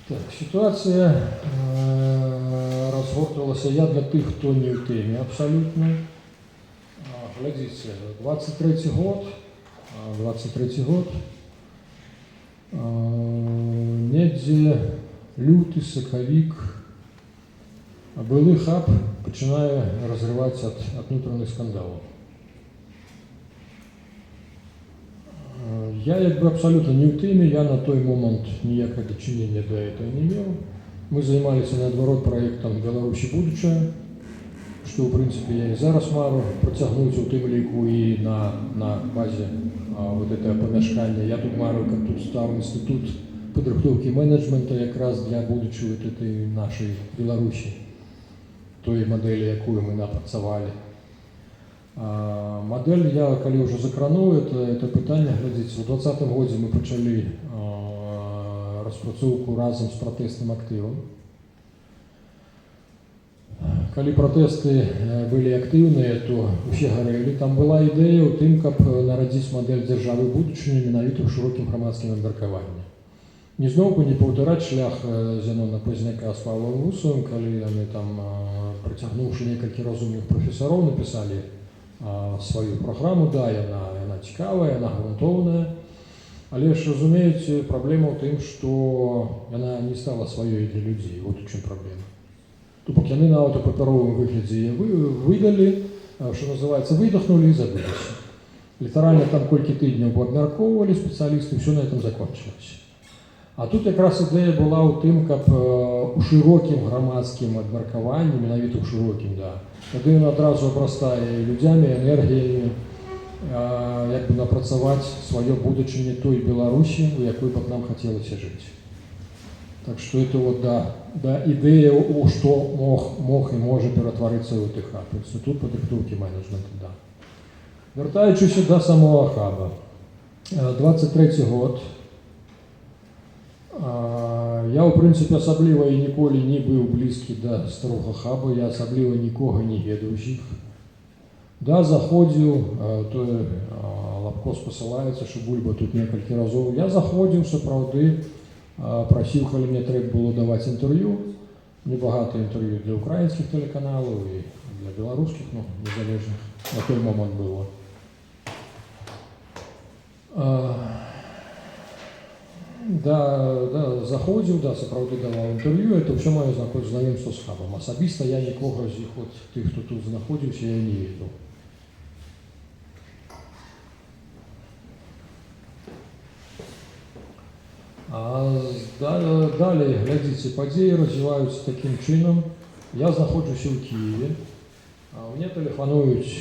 Так, ситуація розгортувалася, я для тих, хто не в темі абсолютно. Глядіться, 23-й год, недзе люты, сакавік, былы хаб пачынае разрываць ад внутренних скандалаў. Я абсолютно не в теме, я на той момент ніякого дочинения до этого не имел. Мы занимались, наоборот, проектом «Беларусь будущее», что, в принципе, я и зараз мару протягнуть у тым ліку и на базе вот этого помешкания. Я тут мару, как тут стал институт подрыхтовки менеджмента как раз для будущего вот этой нашей Беларуси, той модели, якую мы напрацавали. Модель я, коли уже закрануў, это питання, глядзіце, у 2020 годзе мы пачалі распрацоўку разом с протестным актывам. Калі протесты были актыўныя, то усе гарэлі. Там была ідэя ў тым, каб нарадзіць модель дзяржавы будучыні менавіта ў шырокім грамадскім абмеркаванні. Не зноўку не паўтараць шлях Зянона Пазняка з Павлом Вусовым, калі яны там, працягнуўшы некалькі разумных прафесароў, напісалі свою программу, да, яна цікавая, яна грунтоўная, але ж, разумееце, праблема ў тым, што яна не стала сваёй для людзей. Вот у чым праблема. То бок яны нават у папяровым выглядзе выдалі, што называецца, выдохнули і забыліся. Літаральна там колькі тыдняў абмяркоўвалі спецыялісты, ўсё на этом закончылася. А тут якраз ідэя была ў тым, каб у шырокім грамадскім абмеркаванні, менавіта ў шырокім, да, тады ён адразу абрастае людзямі, энергіямі, як бы напрацаваць сваё будучынне той Беларусі, у якой б нам хацелася жыць. Так што это вот, да ідэя, у што мог і можа ператварыцца ў ТХ, Інстытут падрыхтоўкі менеджмента, да. Вяртаючыся да самого хаба. 23-й год. Я, в принципе, асабліва і ніколі не быў блізкі да старога хаба, я асабліва нікога не ведаў з іх. Да, заходзіў, тое Лапко спасылаецца, што Бульба тут некалькі разоў. Я заходзіў, сапраўды, прасіў, калі мне трэба было даваць інтэрв'ю, небагата інтэрв'ю для украінскіх тэлеканалаў і для беларускіх, ну, незалежных, на той момант было. Да, заходзіў, да, сапраўды даваў інтэрв'ю, это ўсё маё знаёмства з хабам. Асабіста я нікога з іх, от, тых, хто тут знаходзіўся, я не ведаў. Далее, глядзіце, падзеі развіваюцца такім чынам. Я знаходжуся ў Киеве, мне тэлефануюць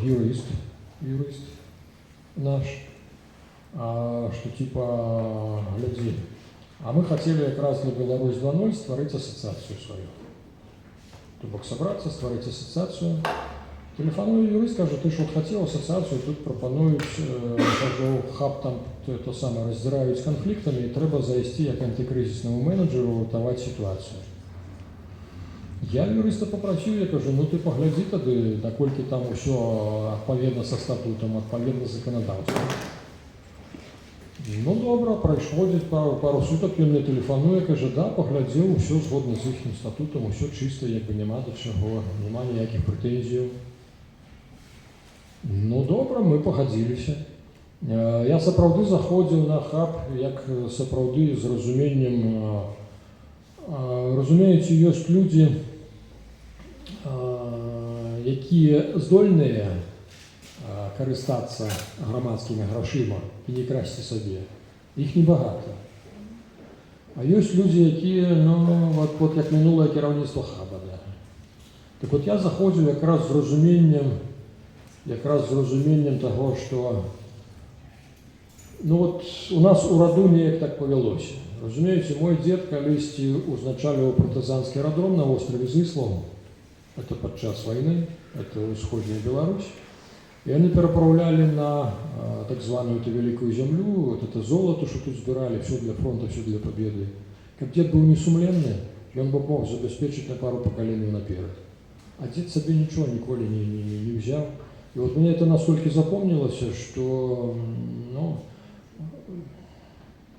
юрыст наш, что типа, гляди, а мы хотели как раз для Беларусь 2.0 створить ассоциацию свою. То бок собраться, створить ассоциацию. Телефоную юрист, кажет, ты ж вот хотел ассоциацию, тут пропонують, кажу, хаб там то самое раздираюць конфликтами, и треба зайти як антикризисному менеджеру рятовать ситуацию. Я юриста попросил, я кажу, ну ты погляди тады, наколькі там все адпаведна со статутом, адпаведна законодаўствам. Ну добра, происходит пару суток, ён мне тэлефануе, кажа, да, паглядзеў, усё згодна з іхнім статутам, усё чыста, як бы няма да чаго, няма ніякіх прэтэнзіяў. Ну добра, мы пагадзіліся. Я сапраўды заходзіў на хаб, як сапраўды з разуменнем, разумееце, ёсць людзі, якія здольныя карыстацца грамадскімі грашыма і не красці сабе. Іх небагата. А ёсць людзі, якія, ну, вот як мінулае кіраўніцтва хаба, да. Так вот я заходзіў якраз з разуменнем таго, што, ну вот у нас у раду неяк так павялося. Разумееце, мой дзед калісьці узначальваў партызанскі аэрадром на востраве Зыслаў, это падчас вайны, это ўсходняя Беларусь. И они переправляли на так званую эту великую землю, вот это золото, что тут сбирали, все для фронта, все для победы. Как дед был несумленный, и он бы мог забеспечить на пару поколений наперед. А дед себе ничего николи не взял. И вот мне это настолько запомнилось, что, ну,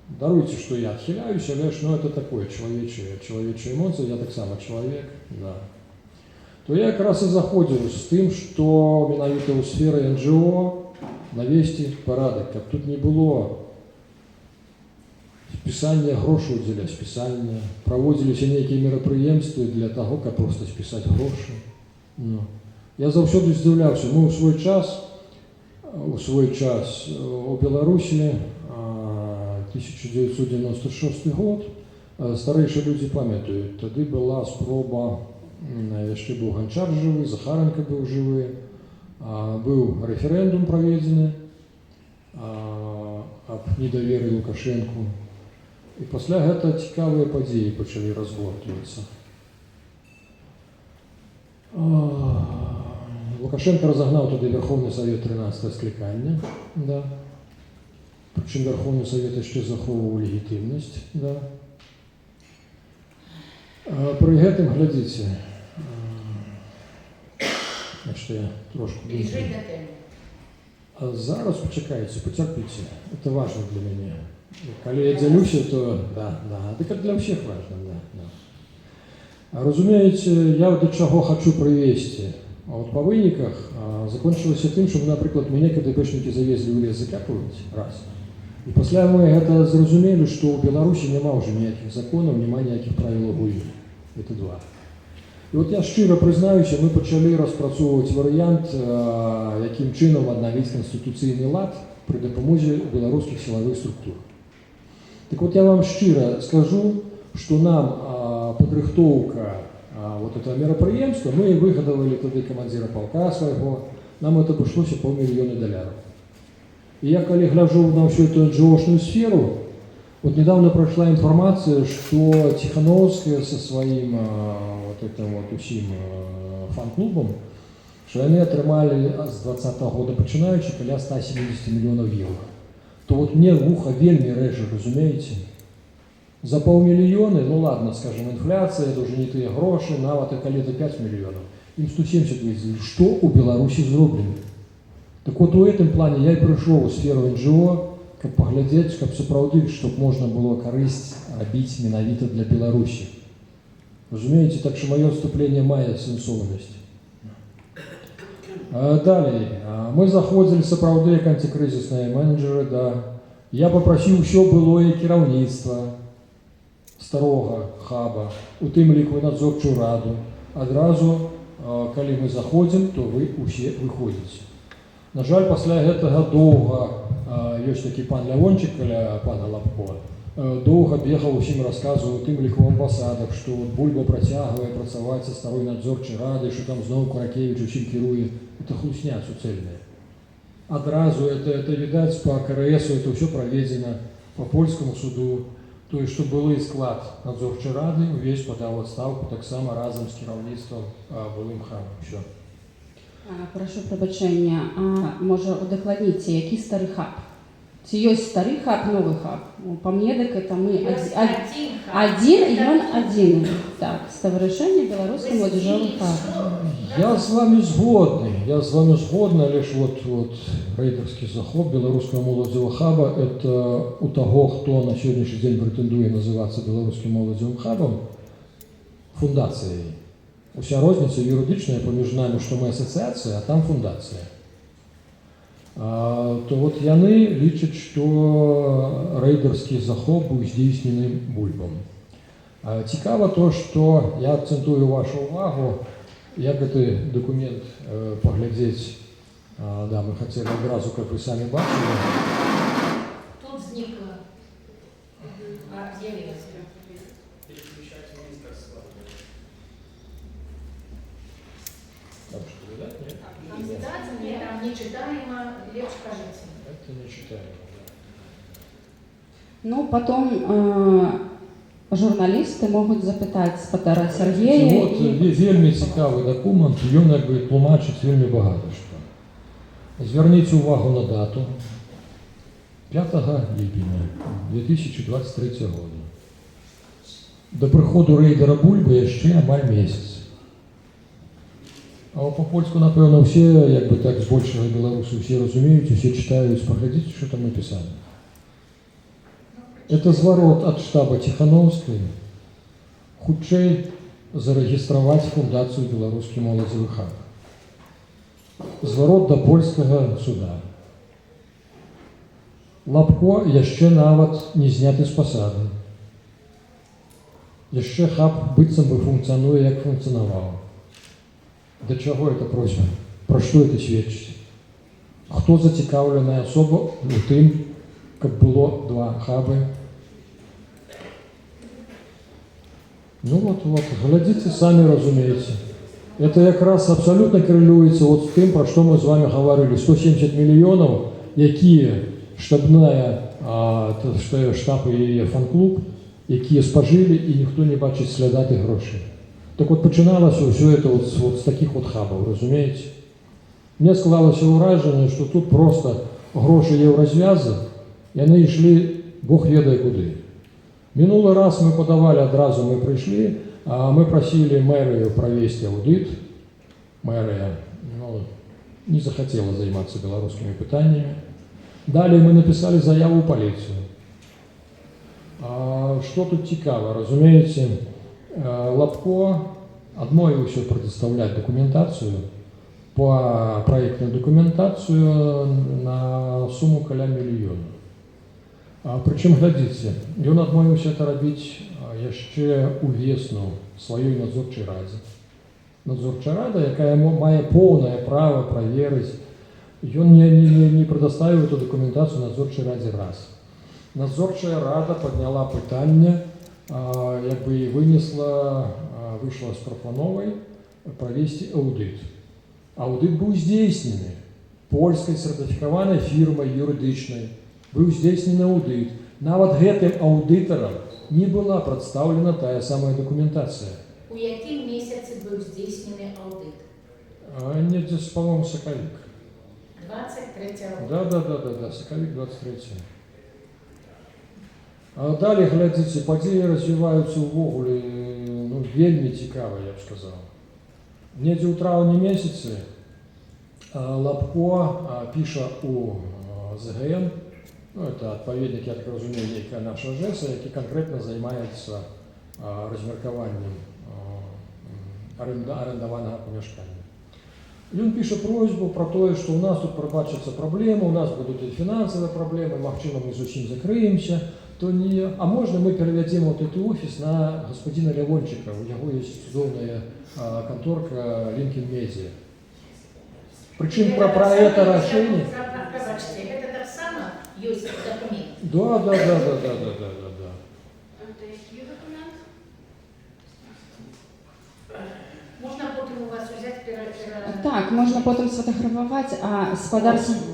Даруйте, что я отхиляюсь, але ж, ну, это такое человечья эмоция, я так само человек, да. То я якраз і заходзіў з тым, што менавіта ў сферы НГО навесці парадак, каб тут не было спісання грошаў дзеля спісання, праводзіліся нейкія мерапрыемствы для таго, каб проста спісаць грошы. Ну. Я заўсёды здзіўляўся, мы ў свой час у Беларусі 1996 год, старэйшыя людзі памятаюць, тады была спроба, яшчэ быў Ганчар жывы, Захаренко быў жывы, быў рэферэндум праведзены аб недаверы Лукашэнку. І пасля гэта цікавыя падзеі пачалі разгортвацца. Лукашенко разогнал туда Верховный Совет 13 скликания, да. Причем Верховный Совет еще заховывал легитимность, да. При этом, глядите, значит, я трошку... Зараз почекайте, потерпите, это важно для меня. Коли я делюсь, то да, это для всех важно, да. Разумеете, я до чего хочу привести. А вот по выніках закончилось тем, что, например, мы некогда ДПшники завезли в лес закапывать, раз. И после мы это зразумели, что у Беларуси нема уже никаких законов, нема никаких правил гульні. Это два. И вот я щиро признаюся, мы почали распрацовывать вариант, яким чином обновить конституційний лад при допомозі белорусских силовых структур. Так вот я вам щиро скажу, что нам подрыхтовка вот этого мероприемства, мы выгадывали тогда командира полка своего, нам это обошлось $500 000. И я, коли гляжу на всю эту НГОшную сферу, вот недавно прошла информация, что Тихановская со своим вот этим вот усім фан-клубом, что они отрымали с 2020 года починаючи каля 170 миллионов евро. То вот мне вуха вельми реже, разумеете? За $500 000, ну ладно, скажем, инфляция, это уже не те гроши, на вот это лето 5 миллионов. Им 170 выделили. Что у Беларуси сделано? Так вот в этом плане я и пришел в сферу НГО, как поглядеть, как сапраўды, чтобы можно было корысть робить менавіта для Беларуси. Разумеете, так что мое вступление мае сенсованность. Далее, мы заходили сапраўды как антикризисные менеджеры, да. Я попросил все былое кіраўніцтва старого хаба, у тым ліку надзорчую раду. Адразу, калі мы заходим, то вы усе выходите. На жаль, пасля гэтага доўга, ёсць такі пан Лявончык, каля пана Лапко, доўга бегаў усім расказваў у тым ліку в амбасадах, што Бульба працягвае працаваць са старой надзорчай рады, што там зноў Куракевіч усім кіруе. Это хлусня суцэльная. Адразу это видать по КРСу, это все проведено по польскому суду. То есть, что былы склад надзорчай рады, увесь падаў адстаўку таксама разам з кіраўніцтвам былым хабам. Все. Прошу прабачэння, можа удакладніце, які стары хаб? Ці ёсць стары хаб, новый хаб? По мне, так это мы один, и он один. Так, Ставарышэнне беларускі моладзёжовы хаб. Я с вами згодны, лишь вот рейдерский захоп белорусского молодежного хаба, это у того, кто на сегодняшний день претендует называться белорусским молодежным хабом, фундацией. Уся розница юридичная поміж нами, что мы ассоциация, а там фундация. То вот яны лічаць, что рейдерский захоп был здійснены Бульбом. Цікаво то, что я акцентую вашу увагу, як гэты документ поглядзець, да, мы хотели одразу, как вы сами бачили. Тут зникла з'явилася. Переключать министерство. Там что, видать, нет? Кандидатами там нечитаемо, легче кажется. Это не читаемо, да. Ну, потом журналисты могут запытать Спатара Сергея. Вот вельмі цікавий документ, ён як бы тлумачыць вельмі багата што. Звярніце увагу на дату 5 ліпеня 2023 года. До прыходу рэйдера Бульбы яшчэ амаль месяц. А по-польску, напэўна, ўсе, як бы так, збольшага беларусы ўсе разумеюць, усе чытаюць, паглядзіце, што там напісана. Это зворот ад штаба Ціхановскай. Хутчэй зарэгістраваць фундацыю «Беларускі моладзевы хаб». Зворот да польскага суда. Лапко яшчэ нават не зняты з пасады. Яшчэ хаб быццам бы функцыянуе, як функцыянаваў. Да чаго это просьба? Пра што это сведчыць? Хто зацікаўленая асоба у тым, каб было два хабы? Ну вот, глядзіце, самі разумееце. Это якраз абсолютно коррелируется вот с тем, про что мы с вами говорили. 170 миллионов, якія штаб и фан-клуб, якія спажили, и никто не бачит следа тых грошей. Так вот, починалось все это вот с таких вот хабов, разумеете? Мне склалось уражение, что тут просто гроши еўразвязы, и они шли бог ведае куды. Минулый раз мы подавали, одразу мы пришли, мы просили мэрию провести аудит. Мэрия не захотела заниматься белорусскими питаниями. Далее мы написали заяву в полицию. Что тут цікаво? Разумеете, Лапко отмовился предоставлять документацию по проектную документацию на сумму каля мільёна. Причем, глядите, он отмовился это робить еще увесну своей надзорчей раде. Надзорчая рада, якая мае полное право проверить, он не предоставил эту документацию надзорчей раде раз. Надзорчая рада подняла пытанне, как бы и вышла с прапановой провести аудит. Аудит был здейснены польской сертификованной фирмой юридичной. Был здейснены аудит. Нават гэтым аудиторам не была представлена тая самая документация. У якім месяцы быў здзейснены аудит? Нет, здесь, по-моему, сакавік. 23 Да, сакавік 23. Далее, глядите, падзеі развиваются ўвогуле, вельмі цікава, я б сказал. Недзе ў траўні месяцы Лапко піша у ЗГН, это отповедник, я так разумею, некая наша ЖЭСа, які конкретно занимается размеркованием арендованного помещения. И он пишет просьбу про то, что у нас тут пробачатся проблемы, у нас будут и финансовые проблемы, магчыма, мы зусім закрыемся, то не... А можно мы переведем вот этот офис на господина Левончика, у него есть цудоўная конторка Lincoln Media. Причем про это решение... Пробачьте, это так само есть документ? Да. Это який документ? Можна потім у вас взяти Так, можна потім сфотографувати, а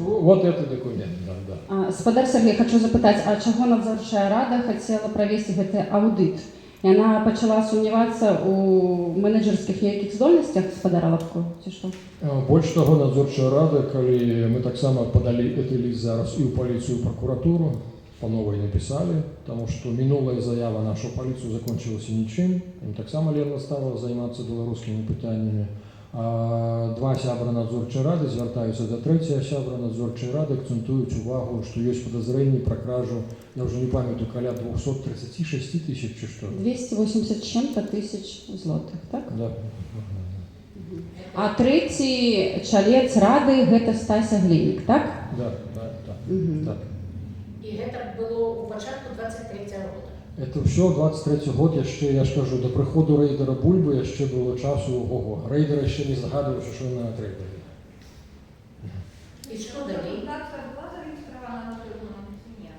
Вот этот документ, да. Спадар Сергей, хочу запытать, а чего надзорчая рада хотела провести гэты аудит? И она начала сомневаться у менеджерских яких здольностях спадара Лапко, ці што? Больше того, надзорчая рада, коли мы так само подали этот лист зараз и в полицию, и в прокуратуру, по новой написали, потому что минулая заява нашу полицию закончилась ничем, им так само Лена стала заниматься белорусскими питаниями. Два сябра надзорчай рады звяртаюцца до трэцяга сябра надзорчай рады, акцентуюць увагу, што ёсць падазрэнні пра кражу, я уже не памятаю, каля 236 тысяч ці што. 280 чем-то тысяч злотых, так? Да. А трэці чалец рады гэта Стася Глінік, так? Да. Так. І гэта было у пачатку 23-го года? Это все 23 год, яшчэ, я ж кажу, до прыходу рэйдера Бульбы яшчэ было часу, ого, рэйдер яшчэ не здагадваўся, што на рэйдере. І што далей? Фундація була зареєстрована на той момент чи ні?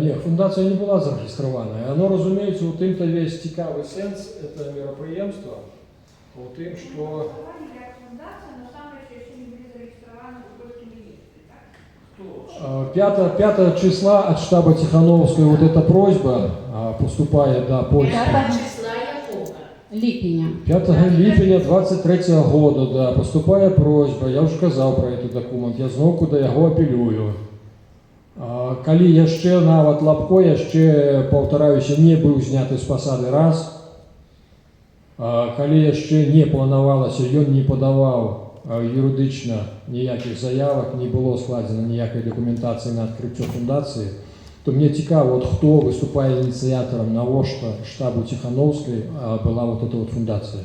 Не, фундация не была зарегистрирована. Оно, разумеется, у тым-то весь цікавый сенс это мероприемство, у тым, что... Як фундація, но саме ще не були зареєстровані у польському реєстрі, так? 5 числа от штаба Тихановской вот эта просьба поступает до Польши. 5 числа якого? Ліпеня. 5 липня 23 года, да, поступая просьба, я уже сказал про этот документ, я зноўку да яго апелюю. Калі яшчэ нават Лапко яшчэ, паўтараюся, не быў зняты з пасады раз, калі яшчэ не планавалася, ён не падаваў юридично ніяких заявок, не было складено ніякой документации на открытие фундации, то то мне цікаво, от хто виступає ініціатором навошта штабу Тихановської була от эта вот фундація.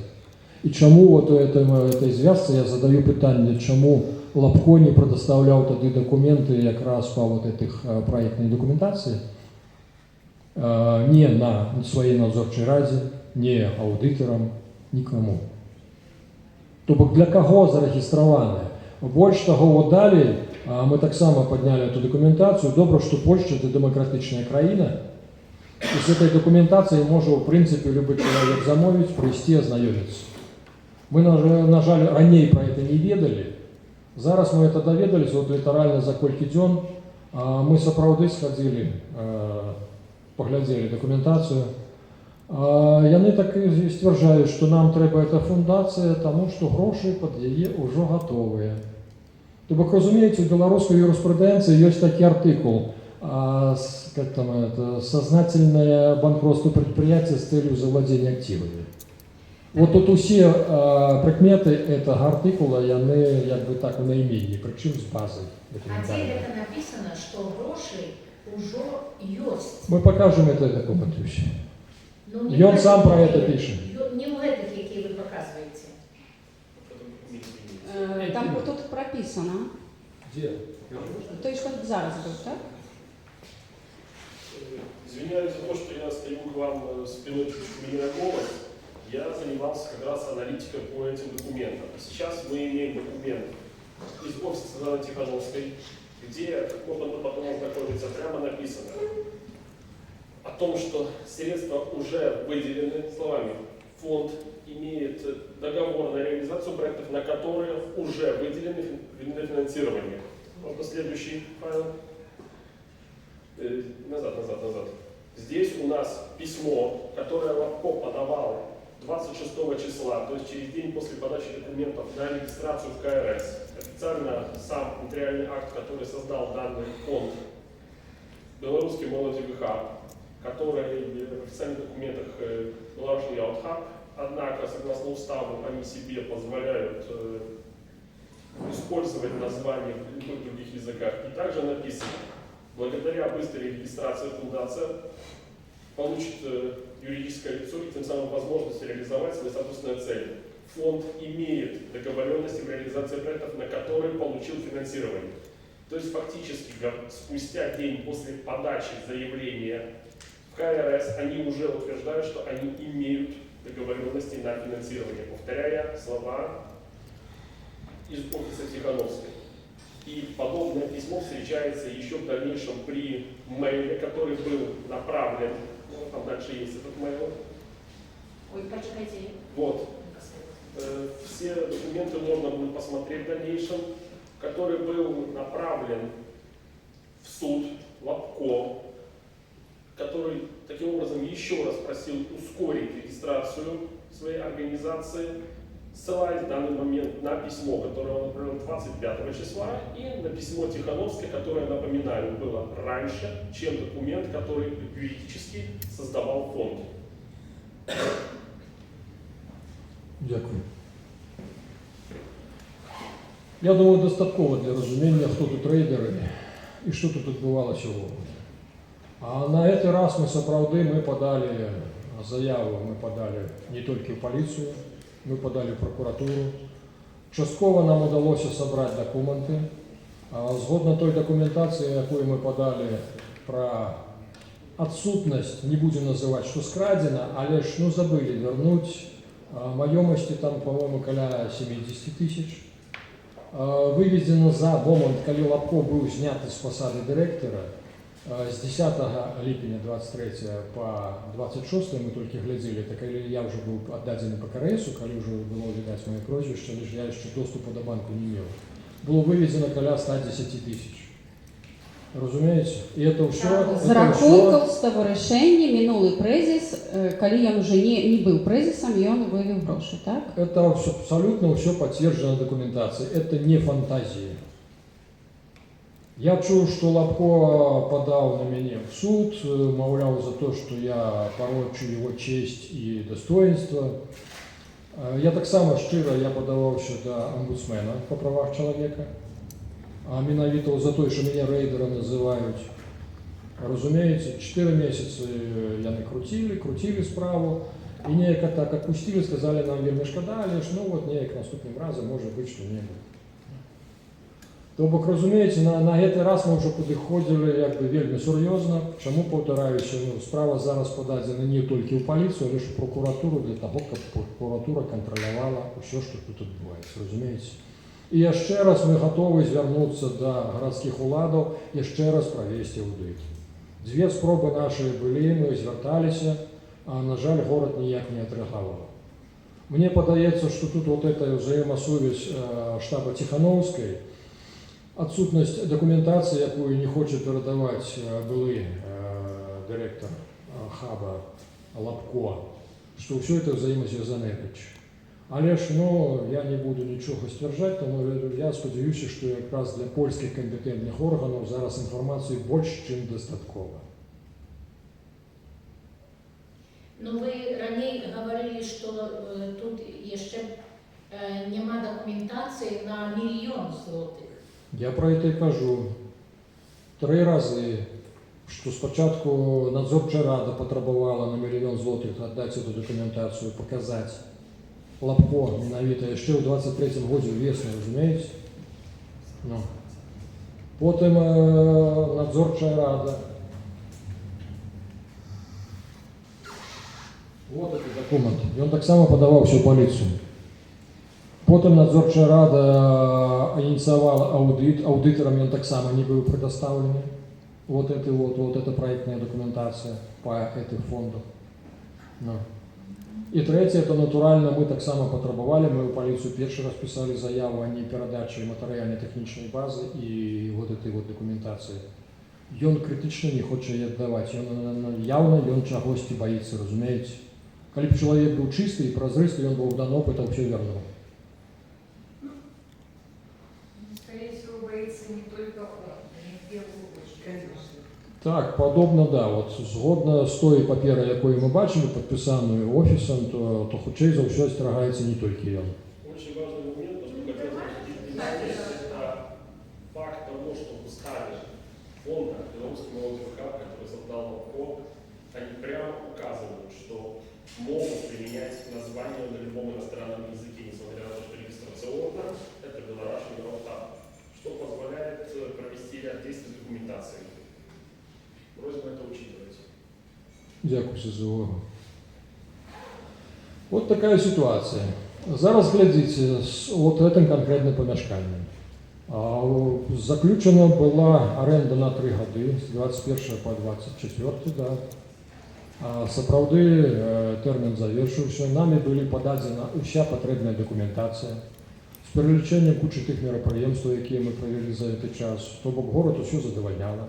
І чому от у этой зв'язці я задаю питання, чому Лапко не предоставляв тоді документи якраз по вот этих проектной документації, не на своей надзорчій раді, не аудиторам, нікому. Тобто для кого зареєстроване? Більше того, от далі ми так само підняли цю документацію. Добре, що Польща – це демократична країна. І з цією документацією може, в принципі, будь-який чоловік замовити, прийти, ознайомитися. Ми, на жаль, раніше про це не ведали. Зараз ми це довідалися, от літерально за кілька днів. Ми справді сходили, поглядели документацію. І вони так і стверджують, що нам треба ця фундація, тому що гроші під її вже готові. Тобто, розумієте, в білоруській юриспруденції є такий артикул, как там это, сознательное банкротство предприятия с целью завладения активами. Вот тут усі прикмети этого артикула, вони якби так в наимении, причому з базою. А где это написано, что гроши уже есть? Мы покажем это документующе. Ну, И он сам про это які- пише. Не в этих, які ви показуєте. Там тут прописано. Где? Той, що зараз був, так? Извиняюсь за то, что я стою к вам спиной чуть-чуть не на голос. Я занимался как раз аналитикой по этим документам. Сейчас мы имеем документ из офиса Светланы Тихановской, где, как можно потом ознакомиться, прямо написано о том, что средства уже выделены, словами, фонд имеет договор на реализацию проектов, на которые уже выделены финансирование. Можно следующий файл. Назад. Здесь у нас письмо, которое Лапко подавал 26 числа, то есть через день после подачи документов на регистрацию в КРС. Официально сам нотариальный акт, который создал данный фонд, белорусский молодежный хаб, который в официальных документах Белорусский Яутхаб, однако, согласно уставу, они себе позволяют использовать название в любых других языках. И также написано: благодаря быстрой регистрации фундация получит юридическое лицо и тем самым возможность реализовать свои статусные цели. Фонд имеет договоренности в реализации проектов, на которые получил финансирование. То есть фактически спустя день после подачи заявления в КРС они уже утверждают, что они имеют договоренности на финансирование, повторяя слова из офиса Тихановской. И подобное письмо встречается еще в дальнейшем при мейле, который был направлен, ну, там дальше есть этот мейл. Ой, почекайте. Вот. Все документы можно будет посмотреть в дальнейшем, который был направлен в суд Лапко, который таким образом еще раз просил ускорить регистрацию своей организации, ссылаясь в данный момент на письмо, которое он отправил 25 числа, и на письмо Тихановской, которое, напоминаю, было раньше, чем документ, который юридически создавал фонд. Дякую. Я думаю, достатково для розуміння, хто тут трейдери і що тут відбувалося сьогодні. А на цей раз ми справді подали заяву, ми подали не тільки в поліцію, ми подали в прокуратуру. Частково нам вдалося зібрати документи. Згодно той документації, яку ми подали про відсутність, не будемо називати, що скрадено, але ж забули вернути маємості, там, по-моєму, около 70 тисяч. Выведено за момент, коли Лапко був знятий з посади директора, з 10 липня 23 по 26 ми тільки гляділи, так коли я вже був віддадений по КРСу, коли вже було видати моє прізвище, лише я ще доступу до банку не мав. Було вивезено около 110 тисяч. Розумієте? І це все... З рахунків з того рішення минулий презис, коли він вже не був презисом, і він вивів гроші, так? Это абсолютно все подтверждено документацией. Это не фантазии. Я чув, что Лапко подал на меня в суд, мовляв за то, что я порочу его честь и достоинство. Я так само щиро я подавався до омбудсмена по правах человека. А менавіто за те, що мене рейдером називають. Разумеется, 4 месяца яны крутили справу, и неяк так отпустили, сказали нам вельмі шкада, але ж ну вот неяк наступным разом может быть что-нибудь. То бок, разумеется, на гэты раз мы уже падыходзілі як бы вельмі сур'ёзна. Чаму паўтараюся, ну, справа зараз пададзена не толькі ў паліцыю, але ж у прокуратуру для того, каб прокуратура кантралявала ўсё, што тут адбываецца, разумееце. І яшчэ раз мы гатовы звярнуцца да гарадскіх уладаў, яшчэ раз правесці аўдыт. 2 спробы нашыя былі, мы звярталіся, а на жаль, горад ніяк не адрэагаваў. Мне падаецца, што тут вот эта взаимосувязь штаба Ціхановскай, отсутность документации, якую не хочет передавать былый директор хаба Лапко, что все это взаимосвязаныя рэчы. Але ж, ну, я не буду нічога сцвярджаць, тому я спадзяюся, што якраз для польскіх кампетэнтных органаў зараз інфармацыі больш, чым дастаткова. Но вы ранее говорили, что тут еще нема документации на 1 миллион злотых. Я про это и кажу. 3 разы, что спочатку надзорчая рада потребовала на 1 миллион злотых отдать эту документацию, показать Лапко, менавіта, еще в 23-м году весну, разумеете? Ну. Потом надзорчая рада. Вот этот документ. И он так само подавался в полицию. Потом надзорчая рада инициировала аудит. Аудиторам он так само не был предоставлен. Вот эта проектная документация по этих фондах. Ну. И третье, это натурально мы так само потребовали, мы в полицию первый раз писали заяву о непередаче материально-технической базы и вот этой вот документации. И он критично не хочет ее отдавать, явно он чагосьці боится, разумеете. Коли бы человек был чистый и прозрыстый, он бы в данный опыт все вернул. Скорее всего, боится не только он, не в первую очередь. Конечно. Так, подобно, да, вот згодна з тої папери, якою ми бачили, підписаною офісом, то хутчей за все остерагається не тільки він. Очень важный момент, то, что хотелось бы это факт того, что в уставе фонда Белорусский молодежный хаб, который создал Лапко, они прямо указывают, что могут применять название на любом иностранном языке, несмотря на то, что регистрационно это Белорусский молодежный хаб, что позволяет провести ряд действий с документацией. Просьба это учитывать. Дякую за увагу. Вот такая ситуація. Зараз глядите, вот этом конкретне помешкання. Заключена була оренда на 3 годи, з 21 по 24, да. Сапраўды термін завершився, нами були подадена уся потрібна документація з переліченням кучі тих мероприємств, які ми провели за цей час, то бок город все задовольняло.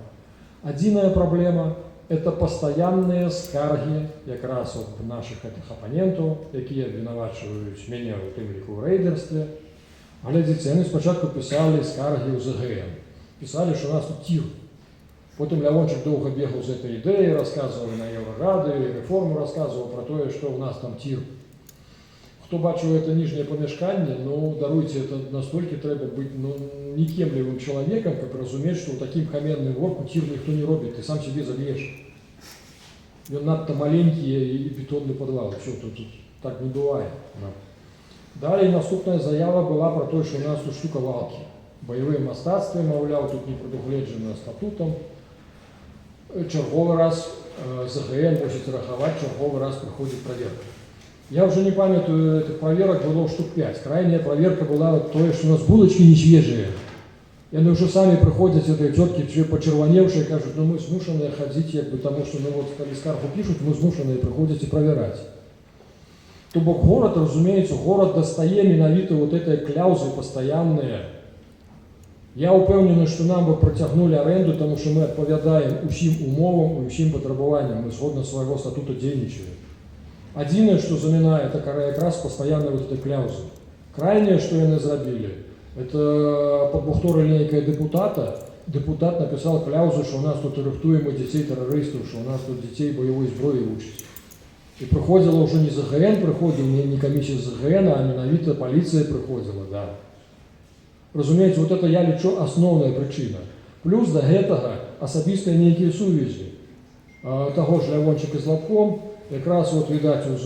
Одиная проблема – это постоянные скарги как раз от наших этих оппонентов, которые обвинувачивают меня в тем лику в рейдерстве. Глядите, они спочатку писали скарги у ЗГН. Писали, что у нас тут тир. Потом Леончик долго бегал за этой идеей, рассказывал на Еврораду, реформу рассказывал про то, что у нас там тир. Хто бачив це нижнє помешкання, ну, даруйте, это настолько треба быть некемлевым человеком, как разуметь, что таким каменным ворку тир никто не робит, ты сам себе забьешь. Он надто маленький и бетонный подвал, все, тут так не бывает. Да. Далее наступная заява была про то, что у нас тут штука валки. Боевые мастацтва, мовляв, тут не предугледжено статутом. Черговый раз ЗГН может раховать, черговый раз приходит проверка. Я уже не памятаю, этих проверок было штук 5. Крайняя проверка была то, что у нас булочки не свежие. И они уже сами приходят, этой тетки почервоневшие, кажут, ну мы змушены ходить, потому что ну вот коли скаргу пишут, мы змушены приходите проверять. То бок город, разумеется, город достае менавіта вот этой кляузы постоянные. Я упевнений, что нам бы протягнули аренду, потому что мы отповедаем усім умовам и усім потребованиям, мы згодно своего статута дейничаем. Одиное, что заминает, это как раз постоянно вот этой кляузы. Крайнее, что они зробили, это подбухторили некая депутата. Депутат написал кляузу, что у нас тут рихтуємо детей-террористов, что у нас тут детей боевой зброї учат. И приходила уже не ЗГН, приходила не комиссия ЗГН, а менавіта полиция приходила, да. Разумеется, вот это я лічу основная причина. Плюс до этого асабістыя нейкія сувязі таго ж Лявончыка з Лапком, якраз вот відаць у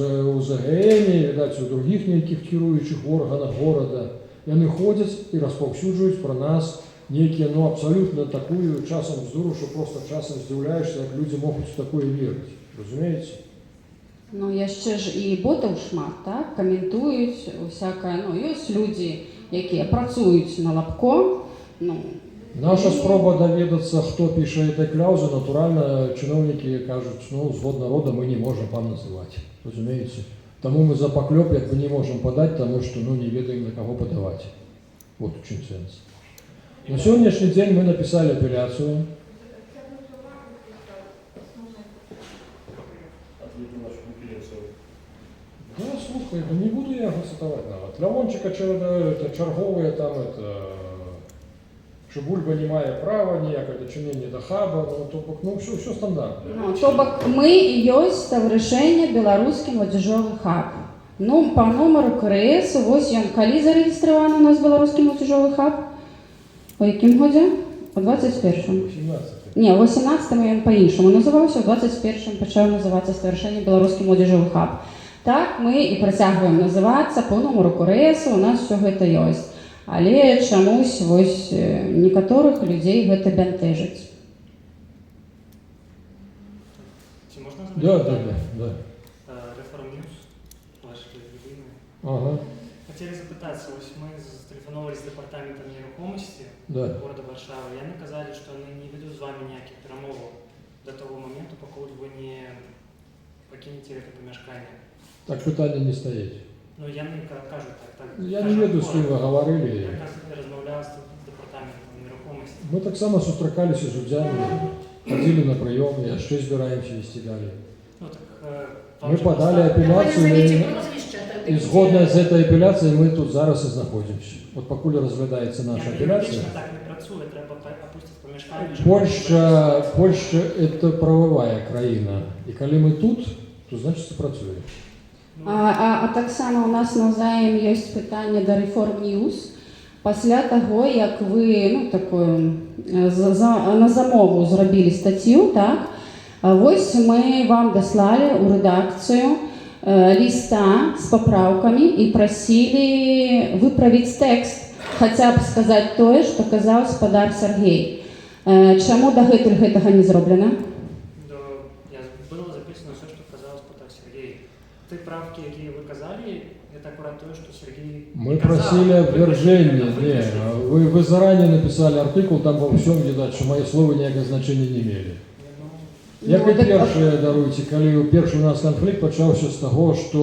ЗГН, відаць у другіх нейкіх кіруючых органах горада, яны ходзяць і распаўсюджваюць пра нас нейкія, ну, абсалютна такую часам бздуру, што просто часам здзіўляешся, як людзі могуць у такое верыць. Разумееце? Ну, яшчэ ж і ботаў шмат, так? Каментуюць усякае, ну, ёсць людзі, якія працуюць на Лапко, ну, Наша спроба даведацца, хто піша этой кляузы, натуральна, чыноўнікі кажуць, ну, згодна рода мы не можам вам называць, разумееце? Таму мы за паклёп як бы не можам падаць, таму што, ну, не ведаем, на каго падаваць. Вот у чым сэнс. На сённяшні дзень мы напісалі апеляцыю. Ответим на нашу конференцию. Да, слухай, ну не буду я яго цытаваць нават. Лявончыка это чарговыя там що Бульба не мае права, ніякае дачынення да хаба, ну, то бок, ну, ўсё стандартна. ну, то бок мы і ёсць таварышэнне беларускі моладзежовы хаб. Ну, па нумару КРС, вось ён калі зарэгістраваны у нас беларускі моладзежовы хаб? У якім годзе? У 21-м. 18. Не, у 18-м ён па-іншаму называўся, у 21-м пачаў называцца ставарышэнне беларускі моладзежовы хаб. Так мы і працягваем называцца па нумару КРС, у нас все гэта ёсць. Але чамусь вось некаторых людзей гэта бянтэжыць. Чи можна Да. Реформ Ньюс, ваші любимі. Ага, Хотіли запитатися, ось ми зателефонували з департаментом нерухомості да. города Варшави. Вони казали, що вони не ведуть з вами ніяких перемов до того моменту, поки ви не покинете це помешкання. Так питання не стоїть. Ну, я не кажу так. Я не ведаю, з ким ви говорили. Я розмовляв з департаментом нерухомості. Ми так само зустрічалися з суддями, ходили на прийоми, а ще збираємося вести далі. Ну, так, Ми подали апеляцію, і згодно з цією апеляцією ми тут зараз і знаходимося. От поки розглядається наша апеляція. Юридично так не працює, треба опустити помешкання. Польща – це правова країна. І коли ми тут, то значить це працює. А так само у нас навзаєм ёсць пытанне да Reform News. Пасля таго, як вы, ну, такую, на замову зрабілі статью, так, вось мы вам даслалі ў рэдакцыю ліста з папраўкамі і прасілі выправіць тэкст, хаця б сказаць тое, што казаў спадар Сергей. Чаму дагэтуль гэтага не зроблена? Было записано все, что казал спадар Сергей. Те правки, які ви казали, это аккурат то, что Сергей Мы казал. просили обвержения. Не, вы заранее написали артикул, там во всем видать, что мои слова ніякого значения не имели. Як і першае, даруйте, калі першы у нас канфлікт пачаўся з таго, што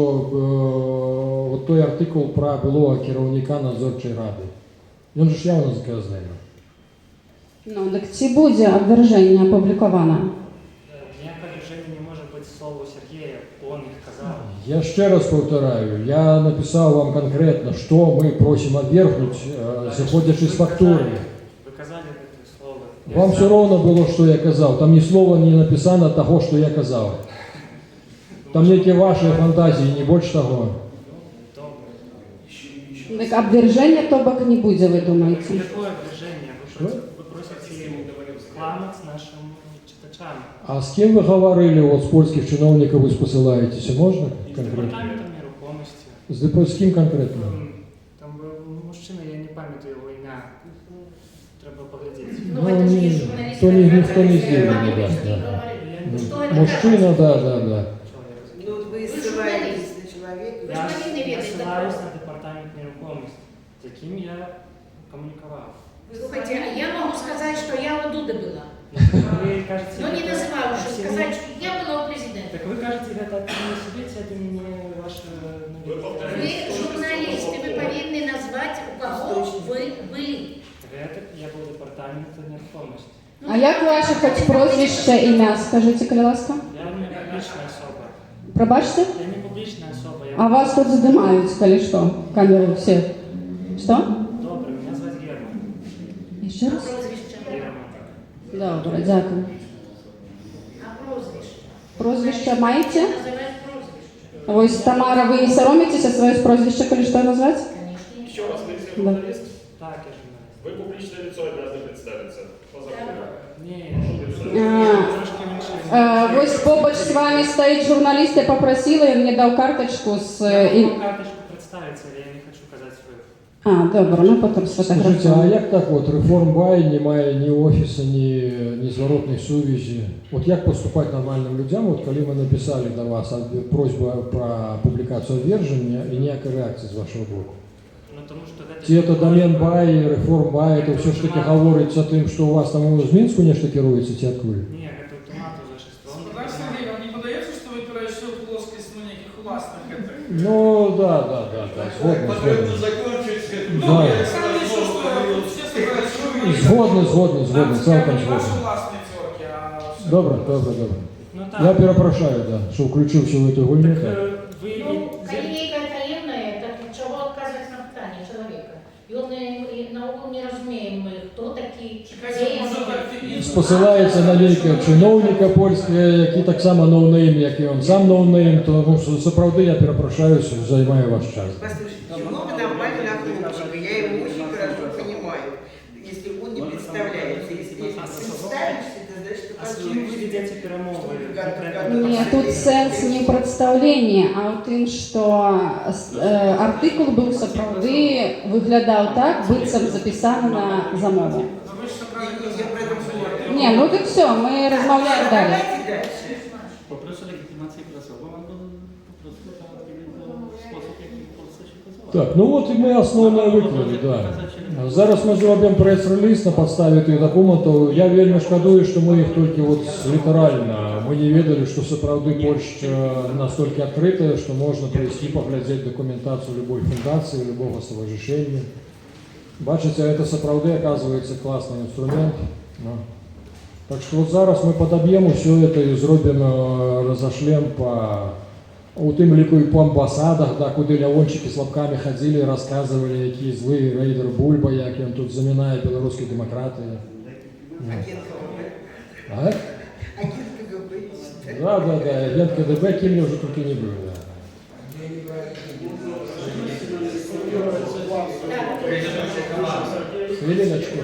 вот той артыкул пра былога кіраўніка надзорчай рады. Ён же ж явно заказаны. Ну, так ці будзе абвяржэнне апублікавана? Ніякое движение не может быть слово Сергея, он их казал. Я ще раз повторяю, я написал вам конкретно, что мы просим отвергнуть, заходячи с фактурой. Вы казали это слово. Вам все равно было, что я казал. Там ни слова не написано того, что я казал. Там некие ваши фантазии, не больше того. Так абвяржэння то бок не будзе, вы думаете? Какое движение? Вы просите кламать нашим читачам. А с кем вы говорили, вот с польских чиновников вы посылаетесь, можно С конкретно? департаментом нерухомости. С кем конкретно? Там был мужчина, я не памятаю его ім'я. Треба поглядеть. Ну, это же есть никто не сделал, Маме да, пришли и да. говорили. Что это Мужчина, такое? да. Ну, вот вы ссылаетесь на человека. Вы Я ж повинны ведать ссылаюсь допрос. на департамент нерухомости, з яким я комунікував. Слушайте, а я могу сказать, что я у Дуды была. Ви кажете, Но не это называю, от что сім'ї. сказать, что я была у президента. Так вы кажете, это от не события, это не ваше... Вы журналисты, вы повинны назвать, у кого вы были. Это я был департамент нерухомости. А як ваше хоць прозвішча, імя, скажите, калі ласка? Я не публичная особа. Прабачце? Я не публичная особа. Я... А вас тут задымаюць, калі што? Камеру все. Што? Добре, меня звать Герман. Яшчэ раз? Прозвище. Герман. Добре, дзякую. А прозвище? Прозвішча маеце? Называть прозвище. Вось, Тамара, вы саромецеся сваё прозвішча, калі што назваць? Конечно. Еще раз, вы все Да. журналист? Так, я журналист. Вы публичное лицо обязаны представиться по закону. Не, Трошки меньше. Вось побач з вами стаіць журналіст, я попросила, ён мне даў карточку з... Я могу карточку представиться, але я не хочу казать свою. А, добре, ми потім Скажите, а сфотографуємо. як так от Реформбай не має ні офісу, ні зворотної сувязі? От як поступати нормальним людям, от коли ми написали до вас просьбу про публікацію обверження і ніякої реакції з вашого боку? Ну, тому що гэта... Ці это домен бай, Реформбай, это все ж таки говориться тим, що у вас там з Мінську нечто керується, ці як ви? Ні, гэта ультиматум з вашої сторони. Так, Сергій, вам не подається, що ви перейшли в плоскость неких власних этих? Ну, да, згодно. Потрібно закінчити. Да. Саме що, що всі согласують. Згодно, цілком Ваші згодно. власні терки, а все. Добре. Ну, Я перепрошую, да, що включився в эту гульню. Так, Так. ви... Ну, коли є таємне, так чого відказувати на питання чоловіка? І він наогул не розуміє, хто такі, Чекайте, де може вони. так і Посилається на некого чиновника польського, який так само ноунейм, як і він сам ноунейм, то ну, справді я перепрошую, що займаю ваш час. Послушайте, чего вы напали на хлопчика? Я его очень хорошо понимаю. Если он не представляется, если представишься, это значит, что А з ким ви ведете перемови? Ні, тут сенс не в представленні, а у тим, що артикул був сапраўды виглядав так, быццам записано на замову. Ви ж правильно Я про это говорю. Ні, ну так все, ми розмовляємо далі. Давайте дальше. Попрошу легітимації працювати. Вам попросили спосіб, який полицейський працював. Так, ну от і ми основне виклали, да. Зараз ми зробимо прес-реліз на підставі тих документів. Я вельми шкодую, що ми їх тільки от літерально. Ми не ведали, що справді Польща настільки відкрита, що можна прийти поглядіти документацію будь-якої фундації, будь-якого совожишення. Бачите, це справді, оказується, класний інструмент. Ну. Так що от зараз ми подоб'ємо все це і зробимо, розошлем у тим ліку і по амбасадах, да, куди лявончики з лапками ходили, розказували, який злий рейдер Бульба, як він тут замінає білоруські демократії. Агент КГБ. А? Агент КГБ. Да, агент КДБ, ким я вже тільки не був. Да. Хвилиночку.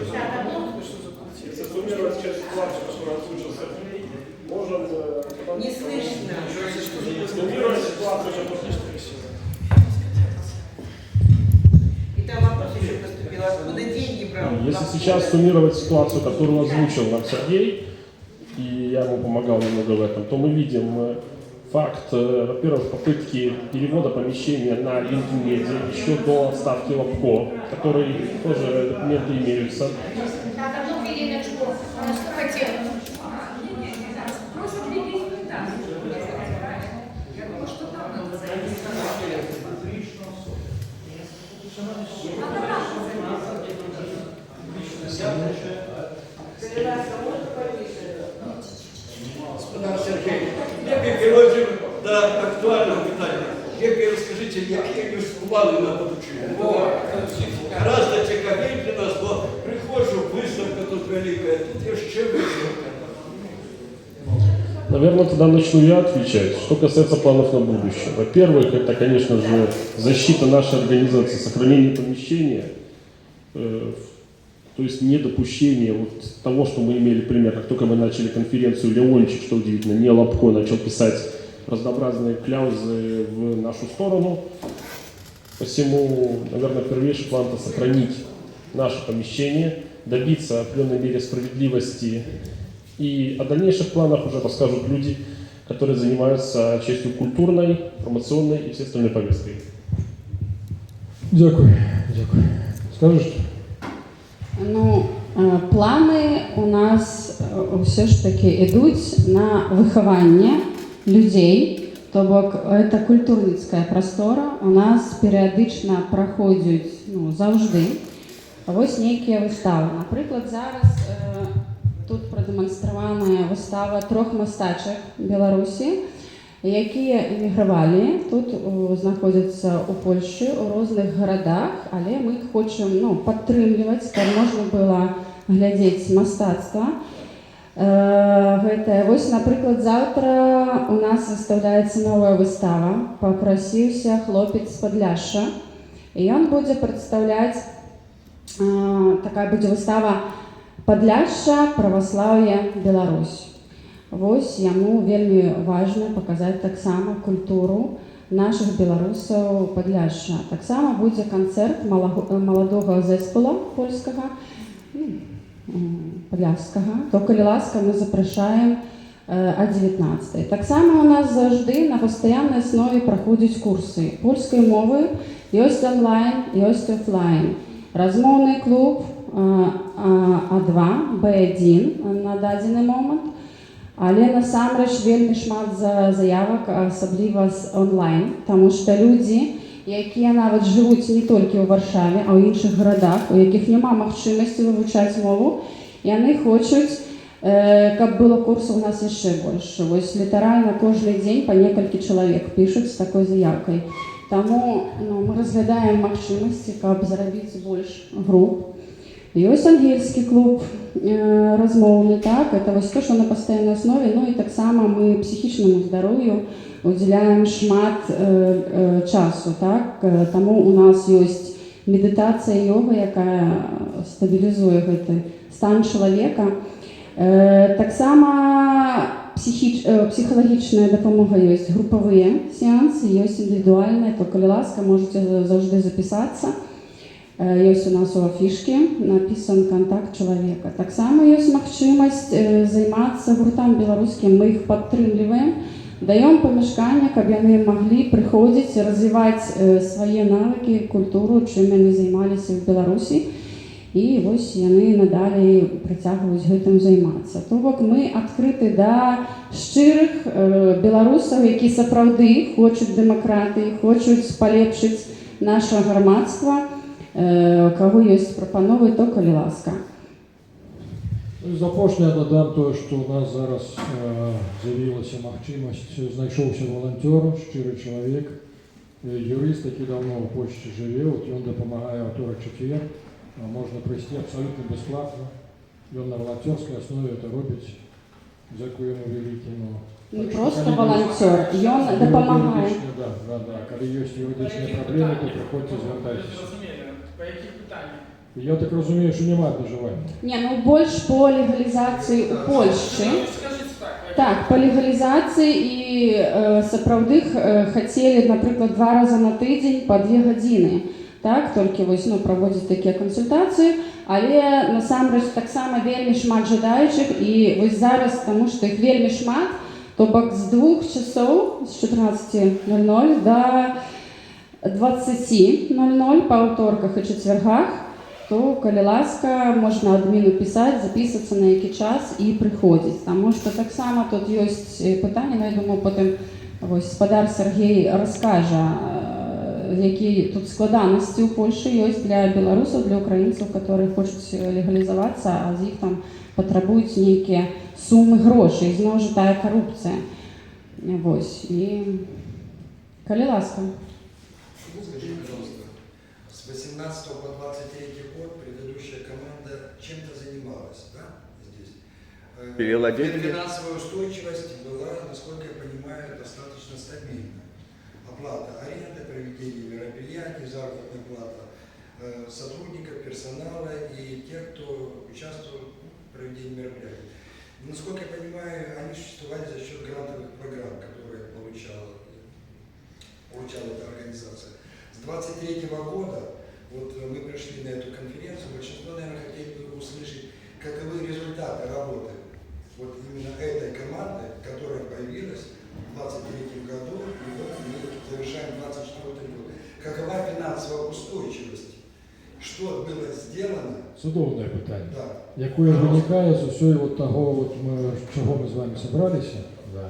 Если суммировать часть ситуацию, которую озвучил Сергей, можем... Не слышно. Суммировать ситуацию, И там вопрос еще поступил. Откуда деньги брал? Если сейчас суммировать ситуацию, которую озвучил нам Сергей, и я ему помогал немного в этом, то мы видим факт, во-первых, попытки перевода помещения на Линкмедиа еще до отставки Лобко, который тоже документы имеются. Так, одну хвилиночку. Что хотел? Сергій, як ви керуєте до актуального питання? Як ви розкажіть, які ви впливали на будучину? Бо гораздо цікавіше для нас, бо приходжу, виставка тут велика, тут є ще виставка. Наверное, тогда начну я отвечать. Что касается планов на будущее. Во-первых, это, конечно же, защита нашей организации, сохранение помещения, то есть недопущение вот того, что мы имели пример, как только мы начали конференцию, Леончик, что удивительно, не Лобко, начал писать разнообразные кляузы в нашу сторону. Посему, наверное, первейший план – это сохранить наше помещение, добиться в определенной мере справедливости. И о дальнейших планах уже расскажут люди, которые занимаются частью культурной, промоционной и всей остальной повесткой. Дякую. Скажи, що? Ну, плани у нас все ж таки йдуть на виховання людей, то бок це культурницька простора, у нас періодично проходять, ну, завжди, ось нейкія вистави. Наприклад, зараз тут продемонстрована вистава 3 мастачок Білорусі, які емігрували, тут знаходяться у Польщі, у різних городах, але ми їх хочемо, ну, підтримувати, щоб можна було глядіти мистецтво. Ось, наприклад, завтра у нас виставляється нова вистава, попросився хлопець з Подляшша, і він буде представляти, така буде вистава Падляшша, праваслаўе, Беларусь. Вось яму вельмі важна паказаць таксама культуру нашых беларусаў Падляшша. Таксама будзе канцэрт маладога зэспула польскага, падляшскага. То, калі ласка, мы запрашаем о 19. Таксама у нас заўжды на пастаяннай аснове праходзяць курсы польскай мовы, ёсць онлайн, ёсць офлайн. Размоўны клуб А2, Б1 на дадзены момант, але насамрэч вельмі шмат заявак, асабліва з онлайн, таму што людзі, якія нават жывуць не толькі ў Варшаве, а ў іншых гарадах, у якіх няма магчымасці вывучаць мову, яны хочуць, каб было курсаў у нас яшчэ больш. Вось літаральна кожны дзень па некалькі чалавек пішуць з такой заявкай. Таму мы разглядаем магчымасці, каб зарабіць больш груп. Ёсць ангельскі клуб размоўны, так, это вось то, што на пастаяннай аснове, ну і таксама мы псіхічнаму здароўю удзяляем шмат часу, так, таму у нас ёсць медытацыя, йога, якая стабілізуе гэты стан чалавека. Таксама псіхалагічная дапамога ёсць, групавыя сеансы, ёсць індывідуальныя, то калі ласка, можаце заўжды запісацца. Ёсць у нас у афішке напісан контакт чалавека. Таксама ёсць магчымасць займацца гуртам беларускім, мы іх падтрымліваем, даём памяшканне, каб яны маглі прыходзіць, развіваць свае навыкі, культуру, чым яны займаліся в Беларусі. І вось яны надалей працягваюць гэтым займацца. То бок мы адкрыты да шчырых беларусаў, які сапраўды хочуць дэмакратыі, хочуць палепшыць наша грамадства. Каго ёсць прапановы, то калі ласка. З апошняе дадам тое, што у нас зараз з'явілася магчымасць, знайшоўся валанцёр, шчыры чалавек, юрыст, які даўно ў Польшчы жыве, ён дапамагае аўтора чацвер, можна прыйсці абсалютна бясплатна. Ён на валанцёрскай аснове это робіць. Дзякую яму вялікіму. Не проста валанцёр, ён дапамагае. Да, калі ёсць юрыдычныя праблемы, то прыходзьце, звяртайцеся. По якіх пытаннях? Я так разумею, що немає обмежувань. Не, ну больш по легалізації у Польщі. Так, по легалізації і сапраўды хацелі, наприклад, 2 рази на тиждень по 2 години. Так, тільки ось, проводять такі консультації, але насамрэч таксама вельмі шмат жадаючих, і ось зараз, тому що їх вельмі шмат, то бок з 2 часов, з 14:00 до 20:00 по аўторках і чацвяргах, то, калі ласка, можна адміну пісаць, запісацца на які час і прыходзіць. Таму што таксама тут ёсць пытанне, но я думаю, потым спадар Сергей раскажа, які тут складанасці ў Польшы ёсць для беларусаў, для украінцаў, которые хочуць легалізавацца, а з іх там патрабуюць нейкія сумы грошай, зноў жа тая карупцыя. Вось, і калі ласка. Скажите, пожалуйста, с 18 по 23 год предыдущая команда чем-то занималась, да, здесь? Перевела деньги. Финансовая устойчивость была, насколько я понимаю, достаточно стабильна. Оплата аренды, проведение мероприятий, заработная плата сотрудников, персонала и тех, кто участвовал в проведении мероприятий. Насколько я понимаю, они существовали за счет грантовых программ, которые получала эта организация. С 23 года, вот мы пришли на эту конференцию, большинство, наверное, хотели бы услышать, каковы результаты работы вот именно этой команды, которая появилась в 23 году, и вот мы завершаем 24 год. Какова финансовая устойчивость? Что было сделано? Судовне питання, да. Якое виникає з усього от того, чого ми з вами зібралися. Да.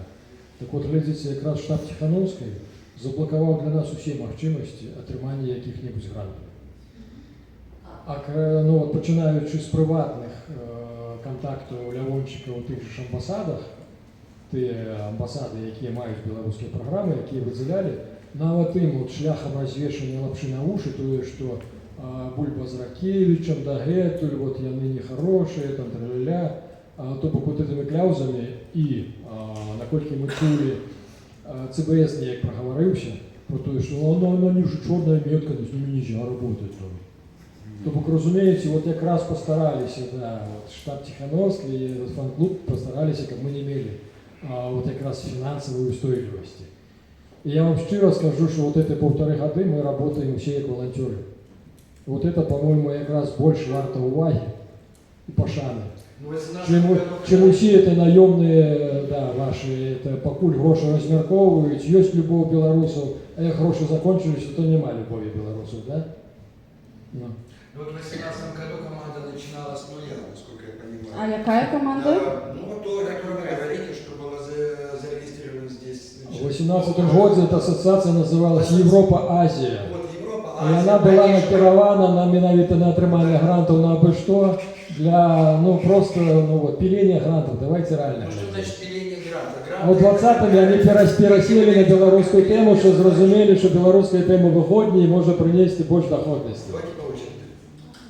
Так от, глядіться, якраз штаб Тихановський заблокував для нас усі можливості отримання яких-небудь грантів. Починаючи з приватних контактів Лявончика у тих ж амбасадах, ті амбасади, які мають білоруські програми, які виділяли, навіть тим шляхом розвішення лапши на уші, то, що Бульба з Ракевичем, да гетуль, вот яны нехорошие, там траля, то бок вот этими кляузами і, наколькі мы чули, ЦБС неяк проговорився про те, що вони вже чорна метка, з ними нельзя работать. То бок разумееце, вот якраз постараліся, да, вот штаб Тихановск и этот фан-клуб постараліся, каб мы не мелі вот якраз фінансавай устойлівасці. И я вам щиро скажу, что вот эти 1,5 года мы работаем все как волонтеры. Вот это, по-моему, якраз больше варто уваги и пошаны. Чем усе это наемные, да, ваши, это покуль гроши размерковывают, есть любовь белорусов, а их гроши закончились, то нема любови белорусов, да? Ну. Вот в 2018 году команда начинала с нуля, насколько я понимаю. А какая команда? Ну, то, о котором вы говорите, что было зарегистрировано здесь. В 2018 году эта ассоциация называлась Европа-Азия. Вот Европа, И она была накирована на менавіта на атрыманне грантов на абы что для, ну, просто, ну, вот, пиления грантов. Давайте реально. Ну, что значит пиление гранта? А в 20-м они перасели на белорусскую тему, что зразумели, что белорусская тема выгоднее и может принести больше доходности. Давайте по очереди.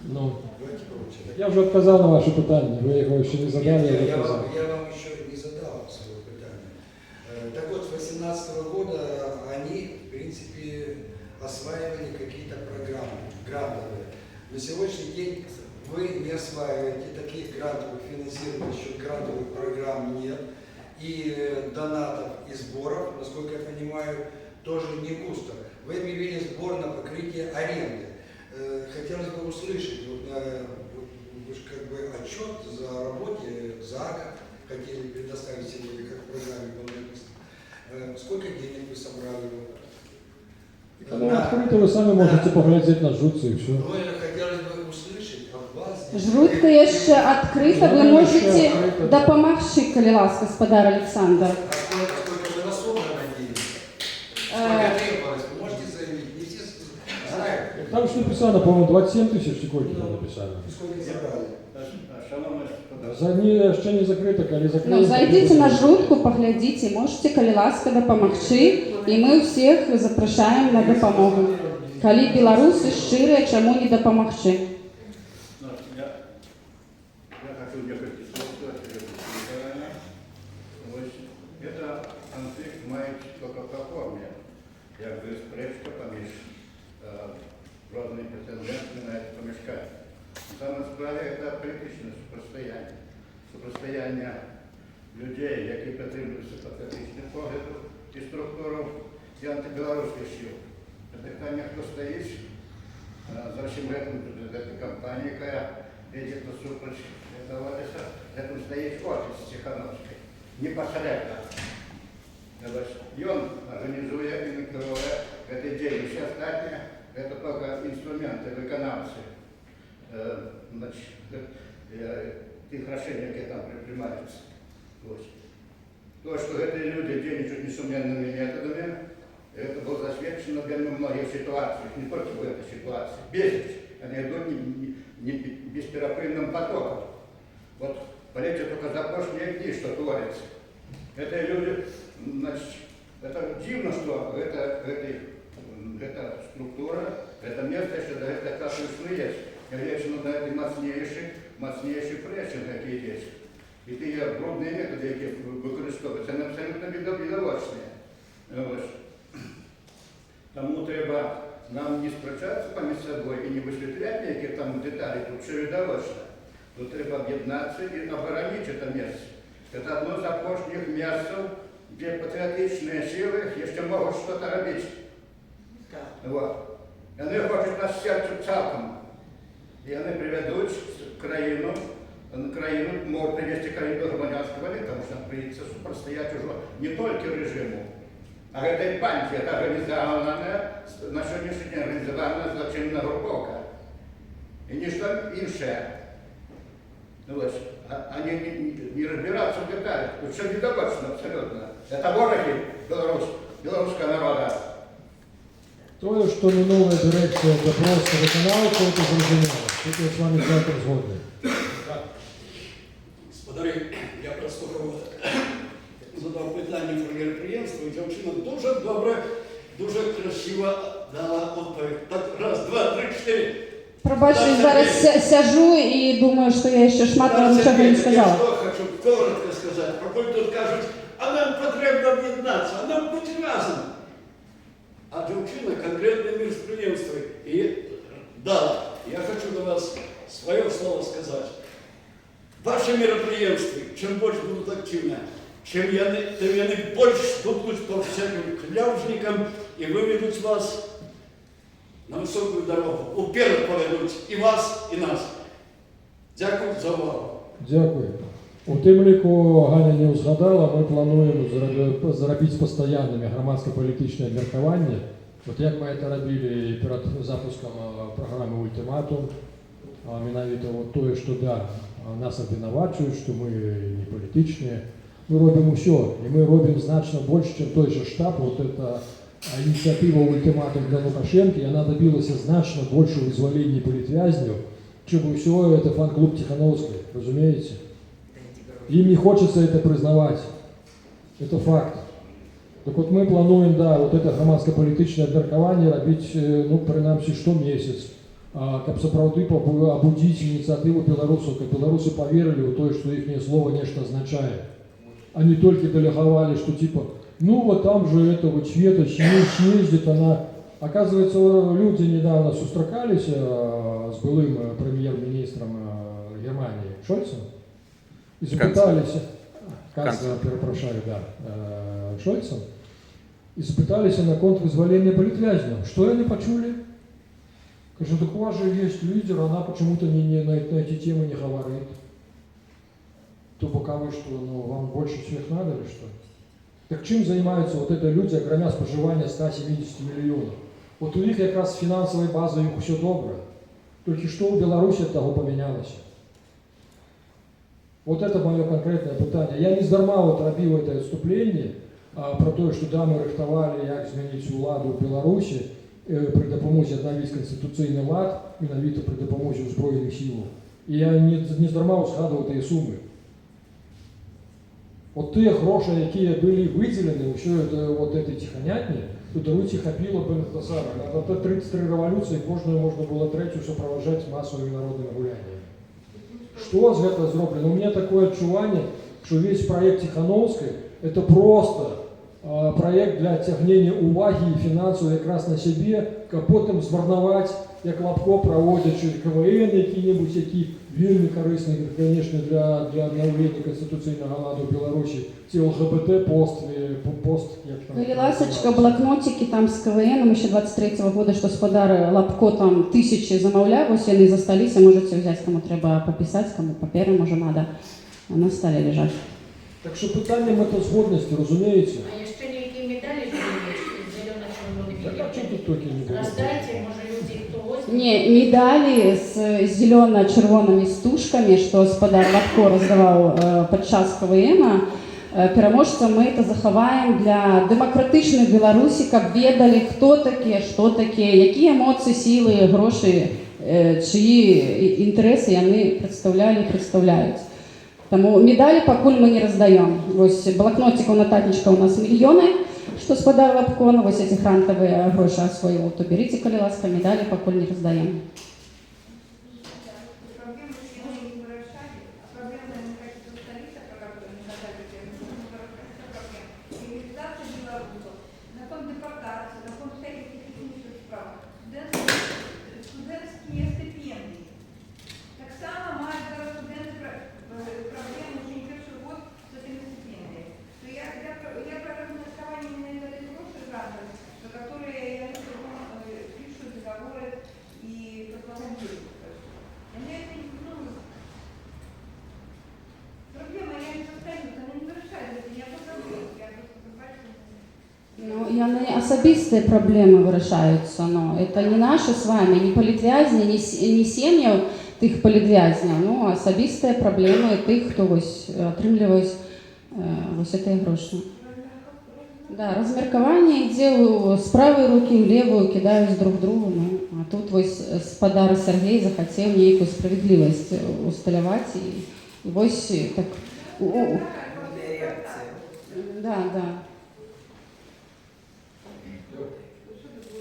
Ну, Давайте по очереди. я уже отказал на ваше питание, вы его еще не задали, Нет, я отказал. я вам еще не задал своего питания. Так вот, с 2018 года они, в принципе, осваивали какие-то программы грантовые. На сегодняшний день вы не осваиваете таких грантовых финансирований, еще грантовых программ нет. И донатов, и сборов, насколько я понимаю, тоже не густо. Вы объявили сбор на покрытие аренды. Хотелось бы услышать, вот, вы же как бы отчет за работе ЗАГа хотели предоставить сегодня, как в программе было написано. Сколько денег вы собрали? Ну, открыто вы сами можете поглядеть на жутцы и все. Ну, хотелось бы услышать от вас. Жрутка яшчэ адкрыта, вы можете дапамагчы, калі ласка, спадар Александр. А сколько вы на собрано денег? Сколько требовалось? Вы можете заявить? Не все знают. Там же написано, по-моему, 27 тысяч секунд там написано. Сколько собрали? За не, еще не закрыто, коли закрыто. Ну, зайдите на жрутку, поглядите, можете, калі ласка, дапамагчы, и мы всех запрашаем на дапамогу. Калі беларусы шчырыя, чаму не дапамагчы? Я хочу несколько слов сказать. Это конфликт має только по форме. Якби спречка поміж разные претенденты на это помешкание. На самом справе это політичне супростояння людей, які притримуються патріотичних поглядів і структуру і антибелоруських сил. Питання, хто стоїть за всім цим кампанією, яка йде насупроч Леся, цим стоїть офіс Тихановський, непосередньо. И он организует и накрывает этой деятельностью. Все остальные – это только инструменты, выконавцы тех решений, которые там принимаются. То, что эти люди действуют несомненными методами, это было засвечено в многих ситуациях, не только в этой ситуации. Безличь. Они идут не бесперерывным потоком. Вот полетят только за прошлые дни, что творится. Это люди, значит, это дивно, что эта структура, это место, что до этого как есть. Конечно, на это мощнейший прессинг, какие есть. И те брудные методы, які використовуються, вони абсолютно бідовочні. Тому треба нам не сперечатися поміж собою і не висвітляти які там деталі, тут все бідовочно. Тут треба об'єднатися і оборонити це місце. Це одно з опошніх місць, де патріотичні сили ще можуть щось робити. Вот. Вони хочуть нас серцю цілком. И они приведут краину, могут привести краину до громадянской войны, потому что придется противостоять уже не только режиму, а этой бандии, это организованная, на сегодняшний день организованная злочинная групповка. И ничто иншее. Вот. Они не разбираются в деталях. Тут все недовольно абсолютно. Это вороги белорусского народа. То, что минулая дирекция это просто виконавця, это зрозуміло. Тут я с вами цілком згодний. Господарі, я прослухав, задав питання про мероприємство, і дівчина дуже добре, дуже красиво дала відповідь. Так, раз, два, три, чотири. Пробачте, зараз сяжу і думаю, що я ще шмат нічого не сказала. Я що хочу коротко сказати. Про тут кажуть, а нам потрібно об'єднатися, а нам бути разом. А дівчина конкретне мероприємство і дала. я хочу до вас свое слово сказать. Ваши мероприятия, чем больше будут активны, чем яны больше стукнут по всяким кляужникам и выведут вас на высокую дорогу. Уперед поведут и вас, и нас. Дякую за увагу. Дякую. У тим ліку Ганя не узгадала, ми плануємо зробити постійними громадсько-політичне обміркування. От як ми це робили перед запуском програми «Ультиматум», менавіта от тое, що да, нас обвинувачують, що ми не політичні. Ми робимо все, і ми робимо значно більше, ніж той же штаб. Вот эта ініціатива «Ультиматум» для Лукашенка, і вона добилася значно більшого визволення політв'язнів, чим все это фан-клуб Тихановской, разумеете? Им не хочется это признавать. Это факт. Так вот мы плануем, да, вот это громадско-політичне обміркування робити, ну, принаймні, щомісяць, каб сапраўды абудзіць ініцыятыву беларусаў, каб беларусы поверили в то, что их слово нечто означает. Они только делегировали, что типа, ну вот там же этого цвета съездит она. Оказывается, люди недавно сустракались с былым премьер-министром Германии Шольцем и запытались, канцлером, перепрошаю, да, Шольцем, и запытались на контрвызволение политвязням. Что они почули? Кажу, так у вас же есть лидер, она почему-то на эти темы не говорит. То пока вы что, ну вам больше всех надо или что? Так чем занимаются вот это люди, огромя споживания 170 миллионов? Вот у них как раз финансовой базой их все добре. Только что у Беларуси от того поменялось? Вот это мое конкретное питание. Я не здарма вот робил это отступление про то, что да, мы рыхтовали, як змінити владу в Беларусі при допомозі відновити конституційний лад, менавіта при допомозі Збройних сил. І я не здарма згадував ті суми. От ті гроші, які були виділені, все это, вот этой тихонятні, то даруйте хапіло би на те саме. На 33 революції кожною можна було третю супроводжати масовими народними гуляннями. Что з этого зроблено? У меня такое отчувание, что весь проект Тихановской это просто проект для тягнения уваги и финансов якраз на себе, как потом змарновать, як Лапко проводять КВН які-небудь, які вельми корисні, конечно, для обновления конституційного ладу в Беларуси, ці ЛГБТ-пост, Или ласочка, блокнотики там с КВН еще 23-го года, что господар Лапко там тысячи замовляв, ось вони засталися, можете взять, кому треба пописать, кому папери може надо, на столі лежать. Так що питання метазгодності, розумієте? А ще ніякі медалі ж є, зелено-червоні Так а чого тут тільки не було? Роздайте, може люди, хто возьме. Не, медали с зелено-червоними стужками, что господар Лапко раздавал подчас КВМ, переможцам мы это заховаем для демократичної Білорусі, каб ведали, хто таке, що таке, які емоції, сили, гроші, чиї інтереси вони представляли і представляють. Тому медалі покуль ми не роздаємо. Ось блокнотиков, нотатничка у нас мільйони, що господар Лапко, ось ці грантові гроші освоїв, то беріть, коли ласка, медалі покуль не роздаємо. Ну, яны особистые проблемы вырашаюцца, но это не наши с вами, не політвязні, не сем'яў тых політвязняў, ну, особистые проблемы тых, хто вось атрымліваюць вось гэтыя грошы. Да, размеркаванне ідзе з правай рукі ў левую, кідаюць друг другу, ну, а тут вось спадар Сергей захацеў нейкую справядлівасць усталяваць і вось так. Да, да.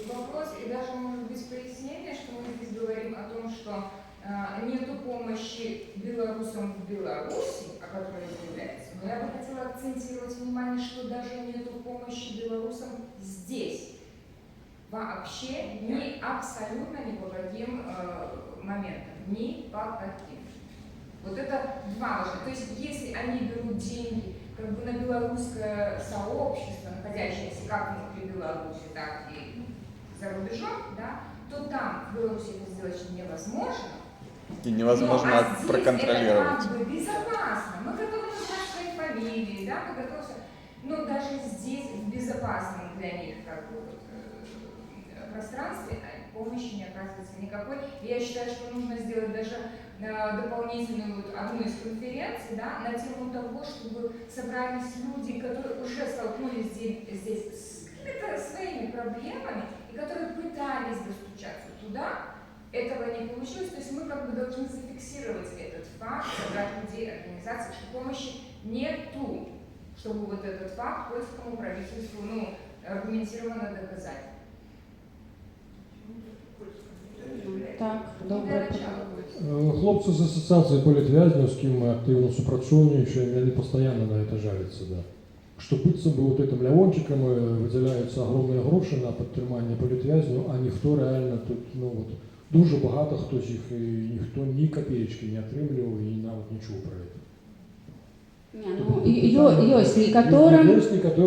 Вопрос и даже может быть пояснение, что мы здесь говорим о том, что нету помощи белорусам в Беларуси, о которой является. Но я бы хотела акцентировать внимание, что даже нету помощи белорусам здесь. Вообще абсолютно не по каким моментов. Ни по каким. Вот это два важных. То есть, если они берут деньги как бы на белорусское сообщество, находящееся как внутри Беларуси, так и за рубежом, да, то там в Беларуси это сделать невозможно. И невозможно Но, а здесь проконтролировать. это как бы безопасно. Мы готовы назвать свои фамилии, да, мы готовы... Но даже здесь, в безопасном для них как бы, пространстве, помощи не оказывается никакой. Я считаю, что нужно сделать даже дополнительную одну из конференций, да, на тему того, чтобы собрались люди, которые уже столкнулись здесь с какими-то своими проблемами и которые пытались достучаться туда. Этого не получилось, то есть мы как бы должны зафиксировать этот факт, собрать людей, организации, что помощи нету, чтобы вот этот факт польскому правительству аргументированно доказать. Так, добре. Хлопцы з асоціації політв'язнів, з ким ми активно супрацюємо, вони постійно на це жаляться. Да. Що быццам бы вот этим лявончикам виділяються огромні гроші на підтримання політв'язнів, а ніхто реально тут, дуже багато хто з їх, і ніхто ні копеечки не отримував і навіть нічого про це. Ёсць некаторым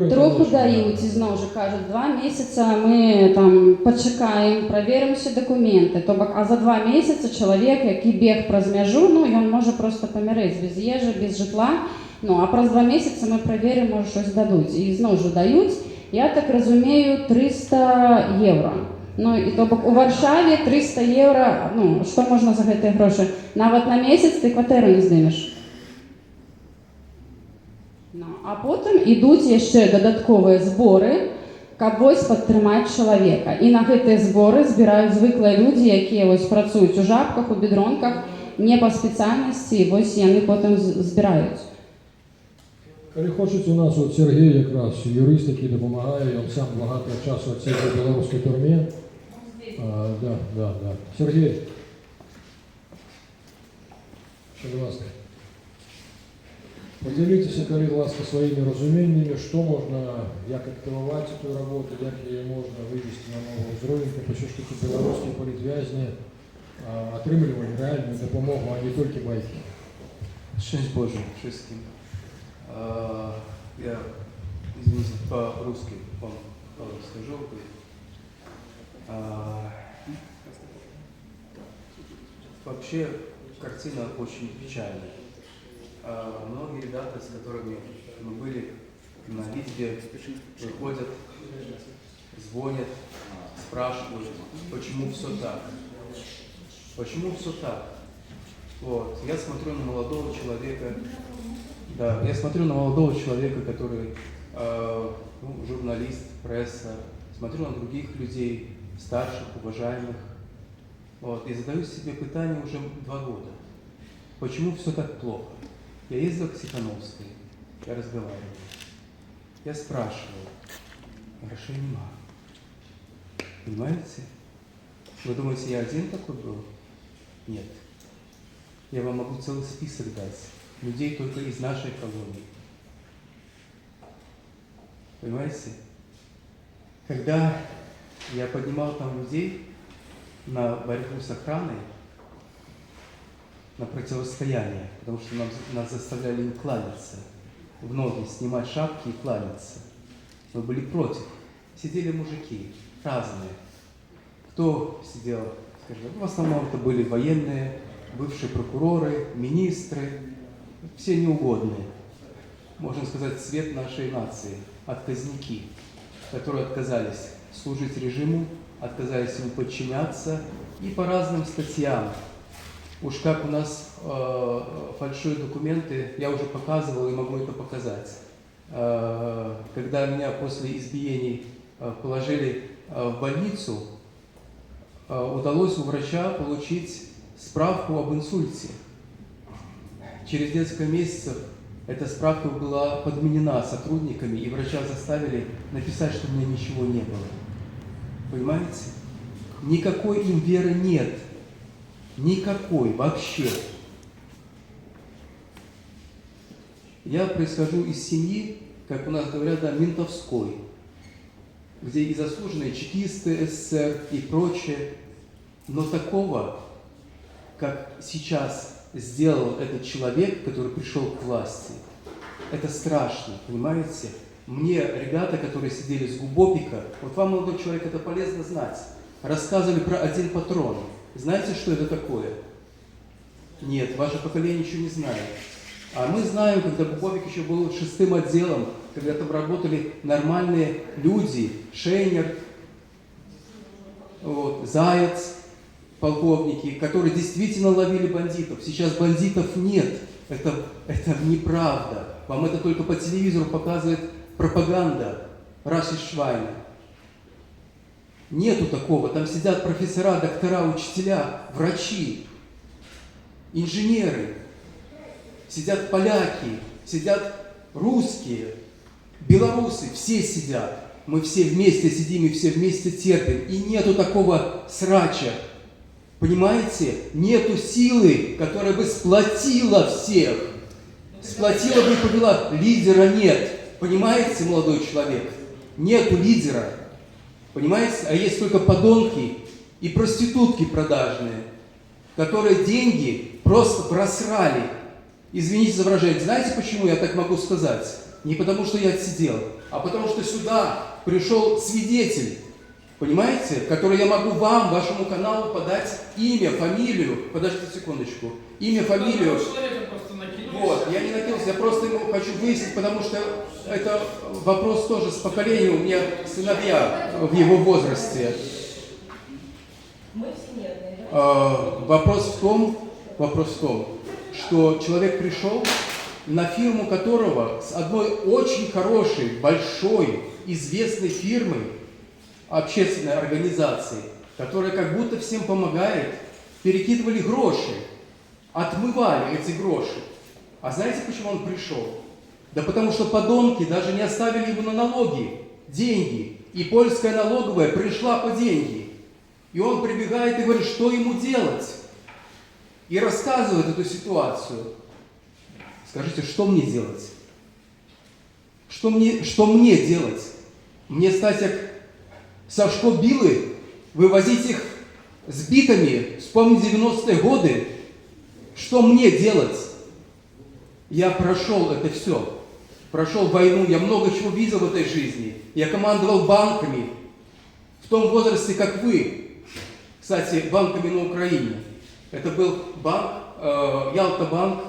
троху даюць, ізноў жа кажуць, 2 месяца мы там пачакаем, праверым усе дакументы, то бок, а за 2 месяца чалавек, які бег праз мяжу, ён можа просто памярэць без ежы, без жытла, а праз 2 месяца мы праверым, можа щось дадуць, і зноў жа даюць, я так разумею, 300 евро. І то бок у Варшаве 300 евро, што можна за гэтыя грошы? Нават на месяц ты кватэру не здымеш. А потым ідуць яшчэ дадатковыя зборы, каб вось падтрымаць чалавека. І на гэтыя зборы збіраюць звыклыя людзі, якія вось працуюць у жабках, у бедронках, не па спецыяльнасці, вось яны потым збіраюць. Калі хочаце, у нас Сергей якраз юрыст, які дапамагае, ён сам багато часу адседзеў у беларускай турме. Да. Сергей. Будь ласка. Поділіться, коли, будь ласка, своїми розуміннями, що можна, як активувати цю роботу, як її можна вивести на новий узровень, тому що такі білоруські політв'язні отримували реальну допомогу, а не тільки байки. Szczęść Boże wszystkim. Я, извините, по-русски вам скажу. Вообще, картина очень печальная. Многие ребята, с которыми мы были на Литве, выходят, звонят, спрашивают, почему все так. Почему все так? Вот. Я смотрю на молодого человека, который журналист, пресса, смотрю на других людей, старших, уважаемых, и задаю себе питание уже 2 года. Почему все так плохо? Я ездил к Сихановской, я разговаривал, я спрашивал, грошей нема. Понимаете? Вы думаете, я один такой был? Нет. Я вам могу целый список дать. Людей только из нашей колонии. Понимаете? Когда я поднимал там людей на борьбу с охраной, на противостояние, потому что нас заставляли им кланяться, в ноги снимать шапки и кланяться. Мы были против. Сидели мужики разные. Кто сидел? Скажем, в основном это были военные, бывшие прокуроры, министры, все неугодные. Можно сказать, цвет нашей нации, отказники, которые отказались служить режиму, отказались ему подчиняться и по разным статьям. Уж как у нас фальшивые документы, я уже показывал и могу это показать. Когда меня после избиений положили в больницу, удалось у врача получить справку об инсульте. Через несколько месяцев эта справка была подменена сотрудниками, и врача заставили написать, что у меня ничего не было. Понимаете? Никакой им веры нет. Никакой вообще. Я происхожу из семьи, как у нас говорят, ментовской, где и заслуженные чекисты СССР и прочее, но такого как сейчас сделал этот человек, который пришел к власти, это страшно, понимаете? Мне ребята, которые сидели с Губопика, вот вам, молодой человек, это полезно знать, рассказывали про один патрон. Знаете, что это такое? Нет, ваше поколение еще не знает. А мы знаем, когда Губопик еще был 6-м отделом, когда там работали нормальные люди, Шейнер, вот, Заяц, полковники, которые действительно ловили бандитов. Сейчас бандитов нет. Это неправда. Вам это только по телевизору показывает пропаганда Раши Швайна. Нету такого. Там сидят профессора, доктора, учителя, врачи, инженеры. Сидят поляки, сидят русские, белорусы. Все сидят. Мы все вместе сидим и все вместе терпим. И нету такого срача. Понимаете? Нету силы, которая бы сплотила всех. Сплотила бы и повела. Лидера нет. Понимаете, молодой человек? Нету лидера. Понимаете? А есть только подонки и проститутки продажные, которые деньги просто просрали. Извините за выражение. Знаете, почему я так могу сказать? Не потому, что я отсидел, а потому, что сюда пришел свидетель, понимаете, который я могу вам, вашему каналу подать имя, фамилию. Подождите секундочку. Имя, фамилию. Вот, я не накинулся, я просто ему хочу выяснить, потому что это вопрос тоже с поколением. У меня сыновья в его возрасте. Вопрос в том, что человек пришел, на фирму которого с одной очень хорошей, большой, известной фирмой, общественной организацией, которая как будто всем помогает, перекидывали гроши, отмывали эти гроши. А знаете, почему он пришел? Да потому что подонки даже не оставили ему на налоги деньги. И польская налоговая пришла по деньги. И он прибегает и говорит, что ему делать. И рассказывает эту ситуацию. Скажите, что мне делать? Что мне делать? Мне стать как Сашко Билы, вывозить их с битами, вспомнить 90-е годы? Что мне делать? Я прошел это все. Прошел войну, я много чего видел в этой жизни. Я командовал банками в том возрасте, как вы. Кстати, банками на Украине. Это был банк, Ялта-банк,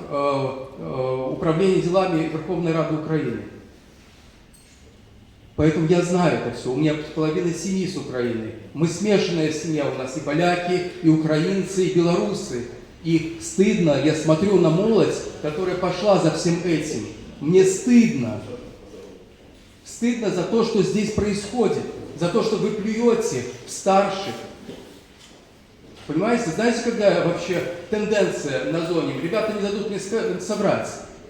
управление делами Верховной Рады Украины. Поэтому я знаю это все. У меня половина семьи с Украины. Мы смешанная семья. У нас и поляки, и украинцы, и белорусы. И стыдно, я смотрю на молодь, которая пошла за всем этим. Мне стыдно. Стыдно за то, что здесь происходит. За то, что вы плюете в старших. Понимаете, знаете, какая вообще тенденция на зоне? Ребята не дадут мне соврать.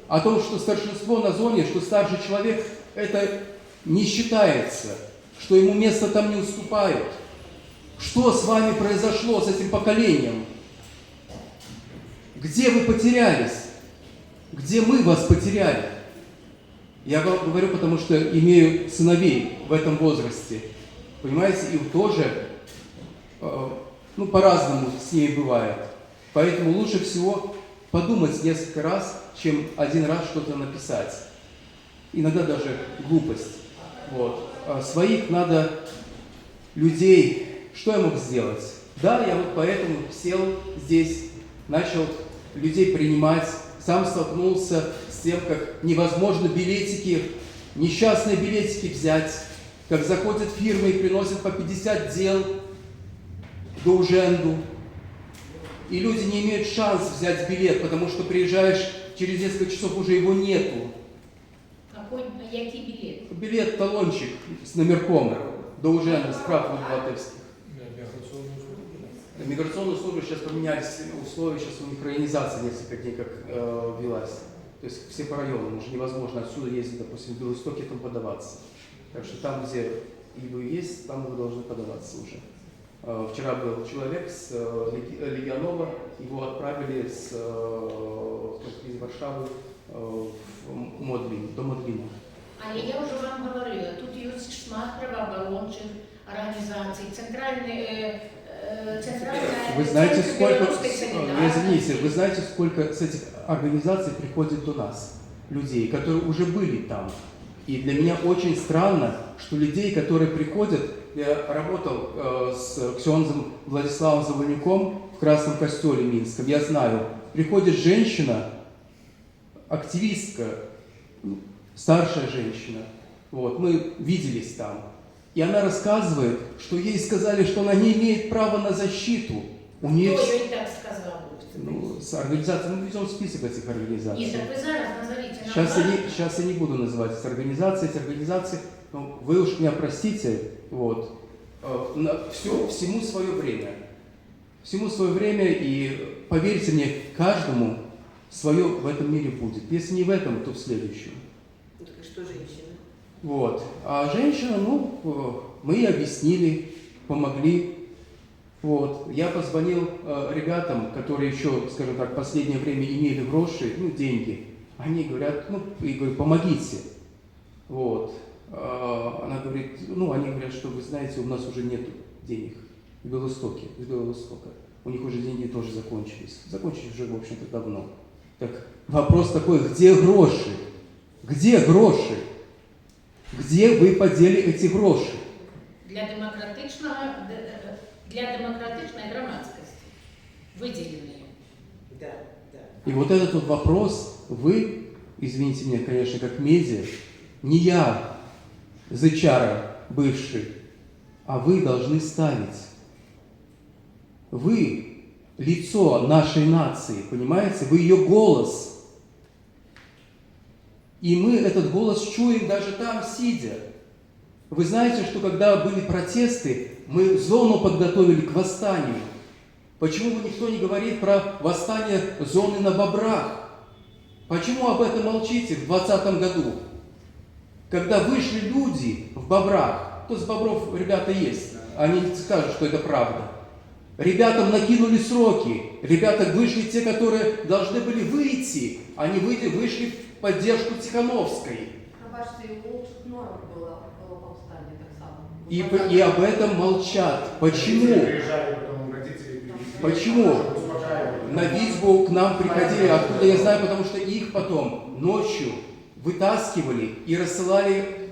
О том, что старшинство на зоне, что старший человек, это не считается. Что ему место там не уступают. Что с вами произошло, с этим поколением? Где вы потерялись? Где мы вас потеряли? Я вам говорю, потому что имею сыновей в этом возрасте. Понимаете, им тоже, по-разному с ними бывает. Поэтому лучше всего подумать несколько раз, чем один раз что-то написать. Иногда даже глупость. Вот. А своих надо людей, что я мог сделать? Да, я вот поэтому сел здесь, начал людей принимать, сам столкнулся с тем, как невозможно билетики, несчастные билетики взять, как заходят фирмы и приносят по 50 дел до Уженду, и люди не имеют шанс взять билет, потому что приезжаешь, через несколько часов уже его нету. Який билет? Билет, талончик с номерком до Уженда, справка Латвийских. Миграционные службы сейчас поменялись условия, сейчас у них районизация несколько дней как велась. То есть все по районам, уже невозможно отсюда ездить, допустим, в Белостоке там подаваться. Так что там, где вы есть, там вы должны подаваться уже. Вчера был человек с Легионова, его отправили из Варшавы в Модлин, до Модлина. Але я вже вам говорила, тут є шмат правооборончих організацій, центральний центральная Вы знаете, центр сколько, белорусской солидарности. извините, вы знаете, сколько с этих организаций приходит до нас, людей, которые уже были там. И для меня очень странно, что людей, которые приходят, я работал с ксензом Владиславом Завальнюком в Красном Костеле Минском, я знаю, приходит женщина, активистка, старшая женщина, вот, мы виделись там, и она рассказывает, что ей сказали, что она не имеет права на защиту. У нее... Кто ей так сказал? Ну, с организацией, мы ведем список этих организаций. Нет, так вы зараз назовите нам. Сейчас я не буду называть эти организации, ну, вы уж меня простите, вот, всему свое время. Всему свое время, и поверьте мне, каждому свое в этом мире будет. Если не в этом, то в следующем. Ну, так и что женщина? Вот. А женщина, ну, мы ей объяснили, помогли. Вот. Я позвонил ребятам, которые еще, скажем так, в последнее время имели гроши, ну, деньги. Они говорят, ну, и говорю, помогите. Вот. Она говорит, ну, они говорят, что вы знаете, у нас уже нет денег в Белостоке, из Белостока. У них уже деньги тоже закончились. Закончились уже, в общем-то, давно. Так вопрос такой, где гроши? Где гроши? Где вы подели эти гроши? Для демократичной громадскости выделенные. Да, да. И вот этот вот вопрос, вы, извините меня, конечно, как медиа, не я, зычара бывший, а вы должны ставить. Вы лицо нашей нации, понимаете? Вы ее голос. И мы этот голос чуем даже там, сидя. Вы знаете, что когда были протесты, мы зону подготовили к восстанию. Почему никто не говорит про восстание зоны на Бобрах? Почему об этом молчите в 2020 году? Когда вышли люди в Бобрах, то с Бобров ребята есть, они не скажут, что это правда. Ребятам накинули сроки, ребята вышли те, которые должны были выйти, они вышли в поддержку Тихановской. И об этом молчат. Почему? Почему? На Витьбу к нам приходили, откуда я знаю, потому что их потом ночью вытаскивали и рассылали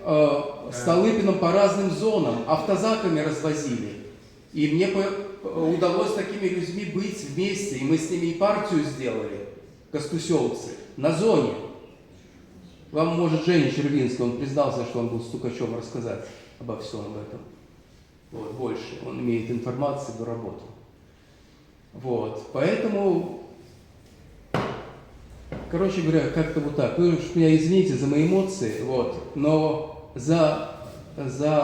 Столыпиным по разным зонам, автозаками развозили. И мне удалось с такими людьми быть вместе, и мы с ними и партию сделали, костусевцы, на зоне. Вам может Женя Червинский, он признался, что он был стукачом, рассказать обо всем об этом. Вот, больше. Он имеет информацию, доработал. Вот, поэтому, короче говоря, как-то вот так. Вы уж меня извините за мои эмоции, вот, но за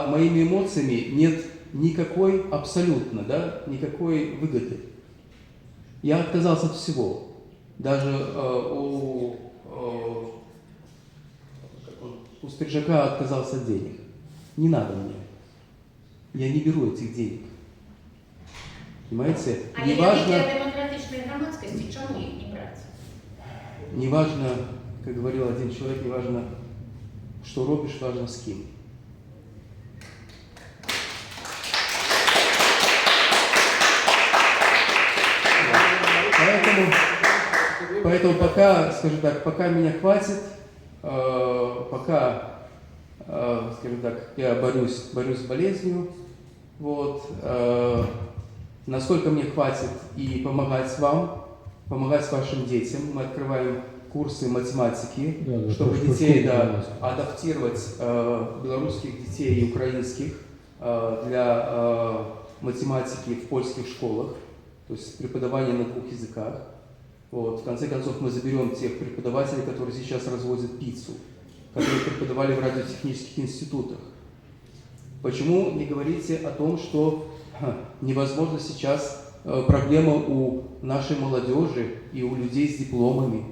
моими эмоциями нет никакой, абсолютно, да, никакой выгоды. Я отказался от всего. Даже у Стрижака отказался от денег. Не надо мне. Я не беру этих денег. Понимаете? А не важно, для демократичной громадскости, чему их не брать? не важно, как говорил один человек, не важно, что робишь, важно с кем. Поэтому пока, скажем так, пока меня хватит, пока, скажем так, я борюсь с болезнью, вот, насколько мне хватит и помогать вам, помогать вашим детям. Мы открываем курсы математики, да, чтобы детей адаптировать, белорусских детей и украинских для математики в польских школах, то есть преподавание на 2 языках. Вот. В конце концов, мы заберем тех преподавателей, которые сейчас развозят пиццу, которые преподавали в радиотехнических институтах. Почему не говорите о том, что невозможно сейчас проблема у нашей молодежи и у людей с дипломами?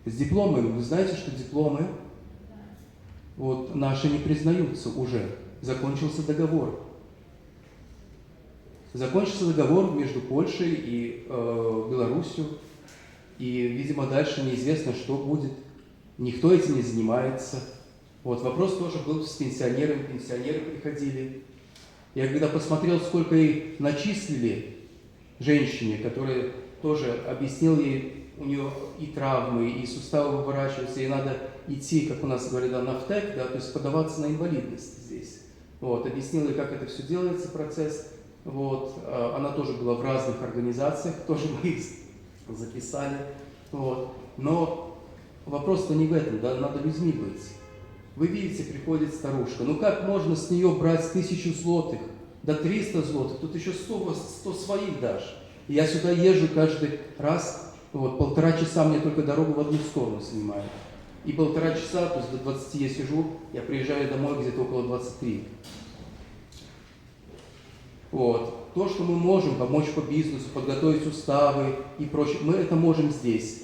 С дипломами, вы знаете, что дипломы вот, наши не признаются уже. Закончился договор. Закончился договор между Польшей и Беларусью. И, видимо, дальше неизвестно, что будет. Никто этим не занимается. Вот, вопрос тоже был с пенсионерами. Пенсионеры приходили. Я когда посмотрел, сколько ей начислили женщине, которая тоже объяснил ей, у нее и травмы, и суставы выворачиваются, ей надо идти, как у нас говорят, на ВТЭК, да, то есть подаваться на инвалидность здесь. Вот, объяснил ей, как это все делается, процесс. Вот, она тоже была в разных организациях, тоже мы их записали. Вот. Но вопрос-то не в этом, да, надо людьми быть. Вы видите, приходит старушка, ну как можно с нее брать 1000 злотых, до 300 злотых, тут еще 100 своих дашь. И я сюда езжу каждый раз, вот, 1,5 часа мне только дорогу в одну сторону снимают. И 1,5 часа, то есть до 20 я сижу, я приезжаю домой где-то около 23. Вот. То, что мы можем помочь по бизнесу, подготовить уставы и прочее, мы это можем здесь.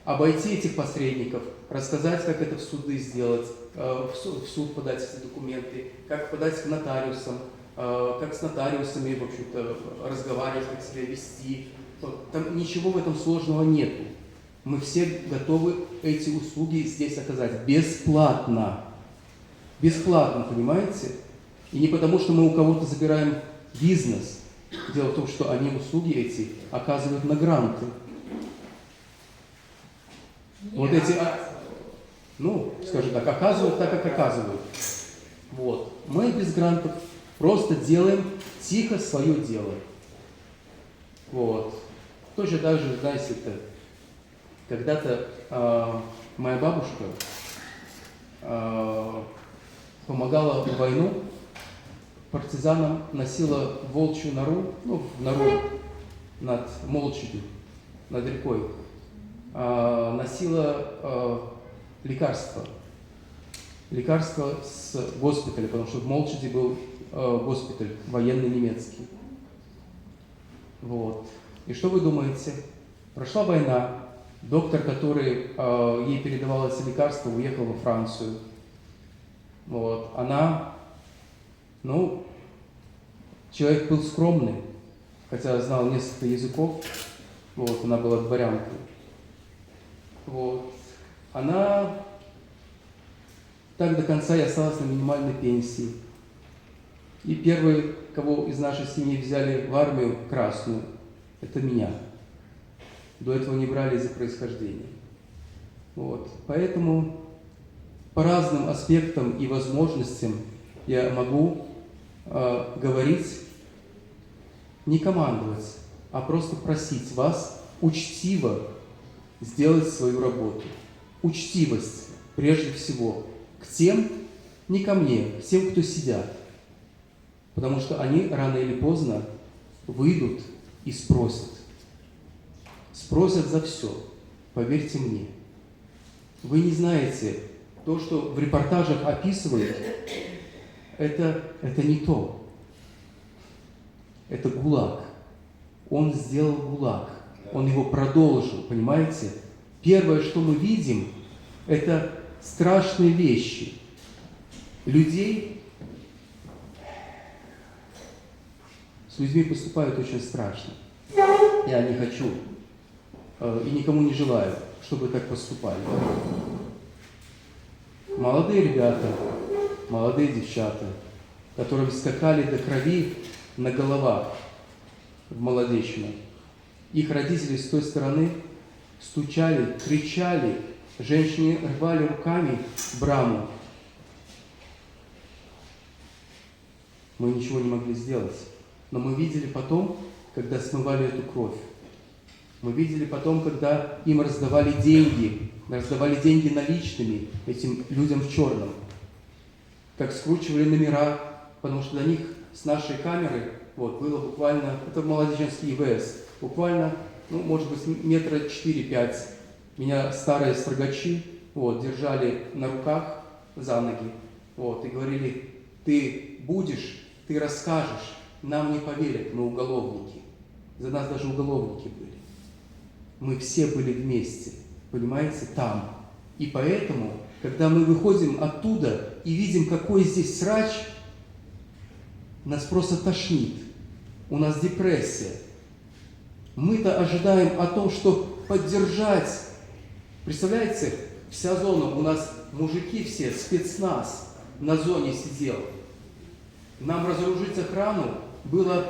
Обойти этих посредников, рассказать, как это в суды сделать, в суд подать эти документы, как подать к нотариусам, как с нотариусами, в общем-то, разговаривать, как себя вести. Там ничего в этом сложного нету. Мы все готовы эти услуги здесь оказать бесплатно. Бесплатно, понимаете? И не потому, что мы у кого-то забираем бизнес. Дело в том, что они услуги эти оказывают на гранты. Вот эти, ну, скажем так, оказывают так, как оказывают. Вот. Мы без грантов просто делаем тихо свое дело. Вот. Точно так же, знаете, это когда-то моя бабушка помогала в войну партизанам, носила волчью нору, ну, нору над Молчадью, над рекой, носила лекарства с госпиталя, потому что в Молчади был госпиталь военный немецкий. Вот. И что вы думаете? Прошла война, доктор, который ей передавал эти лекарства, уехал во Францию. Вот. Она, ну, человек был скромный, хотя знал несколько языков. Вот. Она была дворянкой. Вот. Она так до конца и осталась на минимальной пенсии. И первые, кого из нашей семьи взяли в армию красную, это меня. До этого не брали из-за происхождения. Вот. Поэтому по разным аспектам и возможностям я могу говорить, не командовать, а просто просить вас учтиво сделать свою работу. Учтивость прежде всего к тем, не ко мне, к тем, кто сидят. Потому что они рано или поздно выйдут и спросят. Спросят за все, поверьте мне. Вы не знаете, то, что в репортажах описывают, это не то. Это ГУЛАГ. Он сделал ГУЛАГ. Он его продолжил, понимаете? Первое, что мы видим, это страшные вещи. Людей, с людьми поступают очень страшно. Я не хочу и никому не желаю, чтобы так поступали. Молодые ребята, молодые девчата, которым скакали до крови на головах в Молодечном. Их родители с той стороны стучали, кричали, женщины рвали руками браму. Мы ничего не могли сделать. Но мы видели потом, когда смывали эту кровь. Мы видели потом, когда им раздавали деньги наличными, этим людям в черном. Как скручивали номера, потому что до них с нашей камеры вот, было буквально, это Молодеченский ИВС, буквально, ну, может быть, метра 4-5. Меня старые строгачи вот, держали на руках за ноги вот, и говорили, ты будешь, ты расскажешь, нам не поверят, мы уголовники. За нас даже уголовники были. Мы все были вместе, понимаете, там. И поэтому, когда мы выходим оттуда и видим, какой здесь срач, нас просто тошнит. У нас депрессия. Мы-то ожидаем о том, что поддержать. Представляете, вся зона, у нас мужики все, спецназ на зоне сидел. Нам разоружить охрану было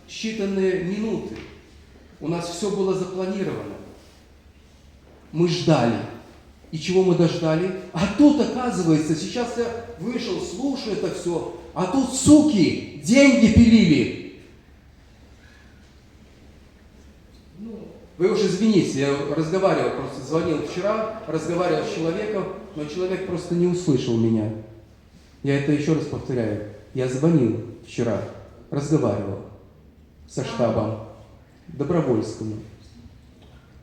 считанные минуты. У нас все было запланировано. Мы ждали. И чего мы дождали? А тут, оказывается, сейчас я вышел, слушаю это все, а тут, суки, деньги пилили. Вы уж извините, я разговаривал, просто звонил вчера, разговаривал с человеком, но человек просто не услышал меня. Я это еще раз повторяю. Я звонил вчера, разговаривал со штабом Добровольскому.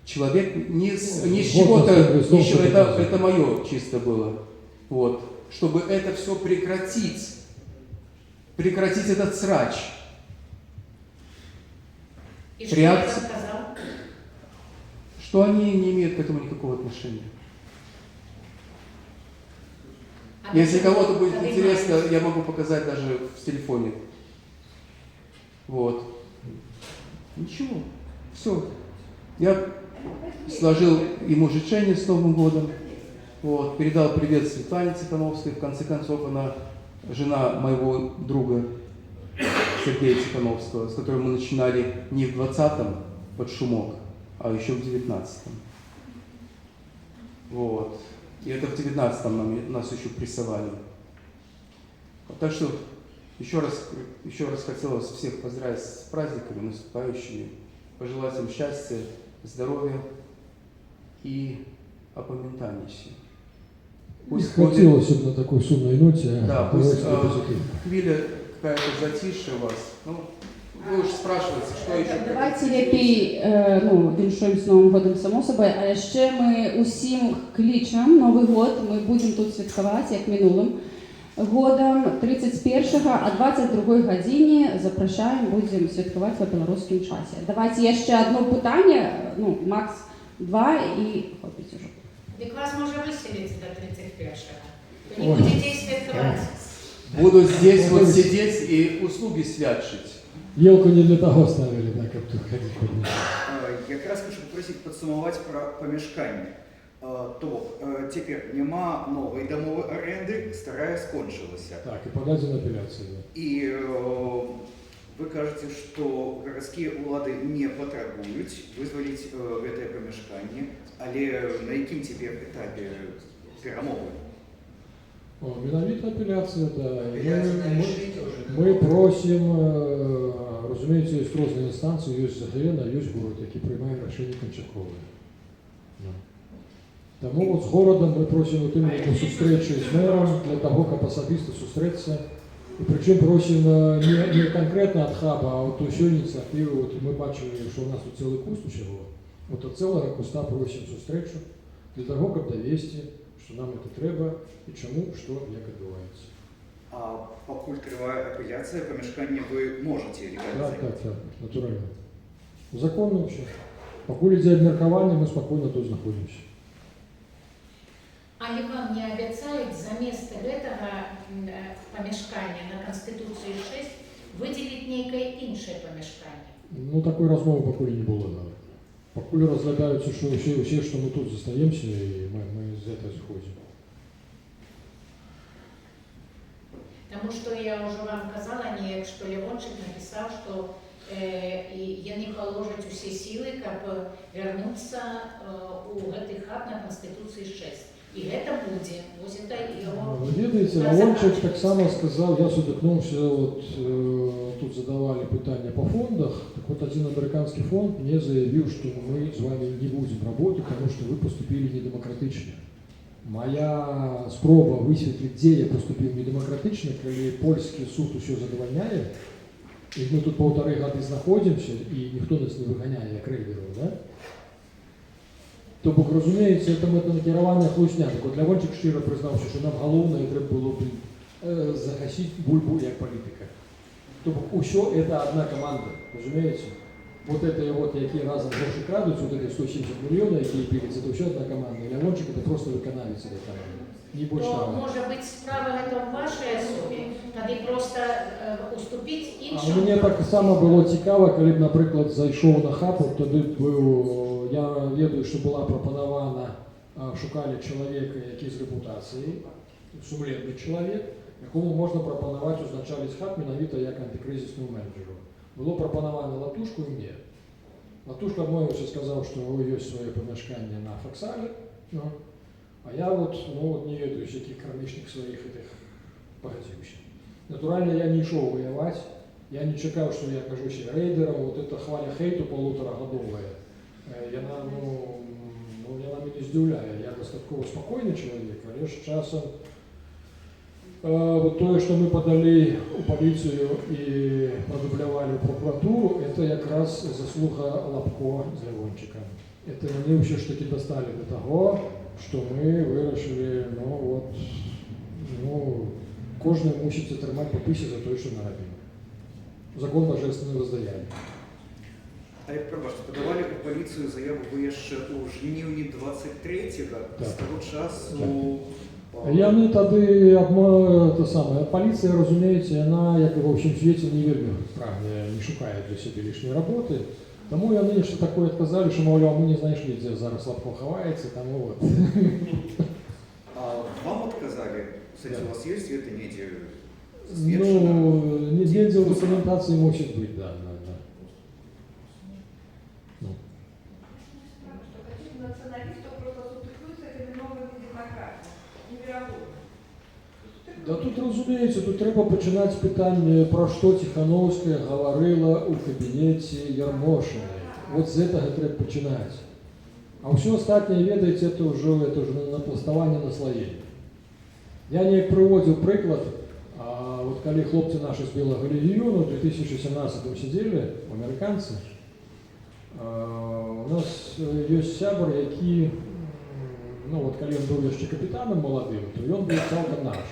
Человек не с чего-то, это мое чисто было. Вот. Чтобы это все прекратить этот срач. И что он сказал? Что они не имеют к этому никакого отношения. Если кого-то будет интересно, я могу показать даже в телефоне. Вот. Ничего. Все. Я сложил ему жечение с Новым годом. Вот. Передал привет Светлане Тихановской. В конце концов, она жена моего друга Сергея Тихановского, с которым мы начинали не в 20-м под шумок, а еще в 19-м. Вот. И это в 19-м нас еще прессовали. Так что еще раз хотел вас всех поздравить с праздниками наступающими, пожелать им счастья, здоровья и опамятания. Пусть хотелось на такой сумной ноте. Да, пусть хвиля какая-то затишье у вас. Ну, вы уж спрашиваете, что еще. Давайте лепей, віншуємо з Новим годом, само собою, а ще ми усім кличем Новий год, ми будемо тут святкувати, як минулим годом, 31-го, а 22-й годині запрошуємо, будемо святкувати в білоруському часі. Давайте ще одне питання, макс 2 і хопіть уже. Так вас може виселити до 31-го. Ви не будете святкувати. Буду здесь вот сидеть и услуги святшить. Елку не для того ставили, так, как тут ходить по дню. Я как раз хочу попросить подсумовать про помешкання. То тепер нема нової домової оренди, стара скончилася. Так, и подать за апелляцию. И вы кажете, что городские улады не потребуют вызволить это помешкання, але на яким теперь этапе перемови? Менавіта апелляція, да. Ми просимо, розумієте, є різні інстанції, є Загрена, є город, які приймають рішення кончаткове. Тому от з городом ми просимо таку зустрічу з мером, для того, щоб особисто зустрітися. І причому просимо не конкретно від хаба, а от усю ініціативу. От ми бачили, що у нас тут цілий куст усього. От від цілого куста просимо зустрічу, для того, щоб довести, що нам це треба і чому, що, як відбувається. А покуль триває апеляція, помешкання ви можете легалізувати? Так, натурально. Законно вообще. Покуль йде обміркування, ми спокійно тут знаходимося. Але вам не обіцяють замість этого помешкання на Конституції 6 виділити некое інше помешкання? Ну, такої розмови покуль не було. Да. Покуль розглядаються, що всі, що ми тут зостаємося, і ми з цього зходимо. Тому що я вже вам казала, що Левончик написав, що вони положать усі сили, щоб вернутися у гэтый хаб на Конституції 6. І це буде. Ось це його... Ви знаєте, Левончик так само сказав, я сутикнувся, от тут задавали питання по фондах, так вот один американский фонд мне заявил, что мы с вами не будем работать, потому что вы поступили недемократично. Моя спроба висвітлити, де я поступив недемократично, коли польський суд усе задовольняє, і ми тут 1,5 роки знаходимося, і ніхто нас не виганяє, як рейдерів, да? Тобто, розуміється, це накерування хлусня. Так от Левончик щиро признався, що нам головне треба було б загасити бульбу як політика. Тобто, усе це одна команда, розумієте? Вот это вот, які разом гроші крадуть, вот это 170 мільйонів, які пилятся, это все одна команда. И Левончик это просто виконавець этой команды. Не больше того. Може бути справа это в вашій особі, тоді просто уступити іншому. А мені так само було цікаво, коли б, наприклад, зайшов на хаб, тоді я ведаю, що була пропонована, шукали чоловіка, який з репутацією, сумлінний чоловік, якому можна прапанаваць узначаліць хаб менавіта як антыкрызісному менеджеру. Было прапанавана Латушку і мне. Латушка адмовіўся, сказаў, што ёсць сваё памяшканне на Факсале, а я не ведаю, з якіх кармічных сваіх пагадзіўся. Натуральна, я не ішоў ваяваць, я не чакаў, што я кажуся рэйдерам, эта хваля хейту полуторагадовая, яна мяне здзіўляе. Я дастаткова спакойны чалавек, але ж часам тое, што мы падалі ў паліцыю і прадублявалі ў прокуратуру, это якраз заслуга Лапко з Лявончыкам. Это мяне ўсё ж такі дасталі да таго, што мы вырашылі, кожны мусіць атрымаць па пысе за тое, што нарабіў. Закон божественного воздаяння. Але, пробачте, подавали у поліцію заяву ви яшчэ у жніўні 23-го, з того часу... Яны тады, поліція, разумееце, яна, як і ва ўсім свеце, не вельмі прагне, не шукае для сябе лішняй работы, таму яны нешта такое адказалі, што, маўляў, мы не знайшлі, дзе зараз Лапко хаваецца, таму вот. А вам отказали? Кстати, у вас есть это недзе? Недзе ў документацыі мусіць быць, да. Националистов просто сутыкнуться этими новыми демократами. Невероятно. Да тут, разумеется, тут трэба пачынаць пытанне, пра што Ціхановская гаварыла ў кабінеце Ярмошынай. Вот з гэтага трэба пачынаць. А ўсё астатняе, ведаеце, это ўжо напластаванне наслаення. Я неяк прыводзіў прыклад, вот калі хлопцы наши з Белага легіёну ў 2017 сидзелі, амерыканцы, у нас ёсць сябар, які, калі ён быў яшчэ капітанам маладым, то ён быў цалкам наш.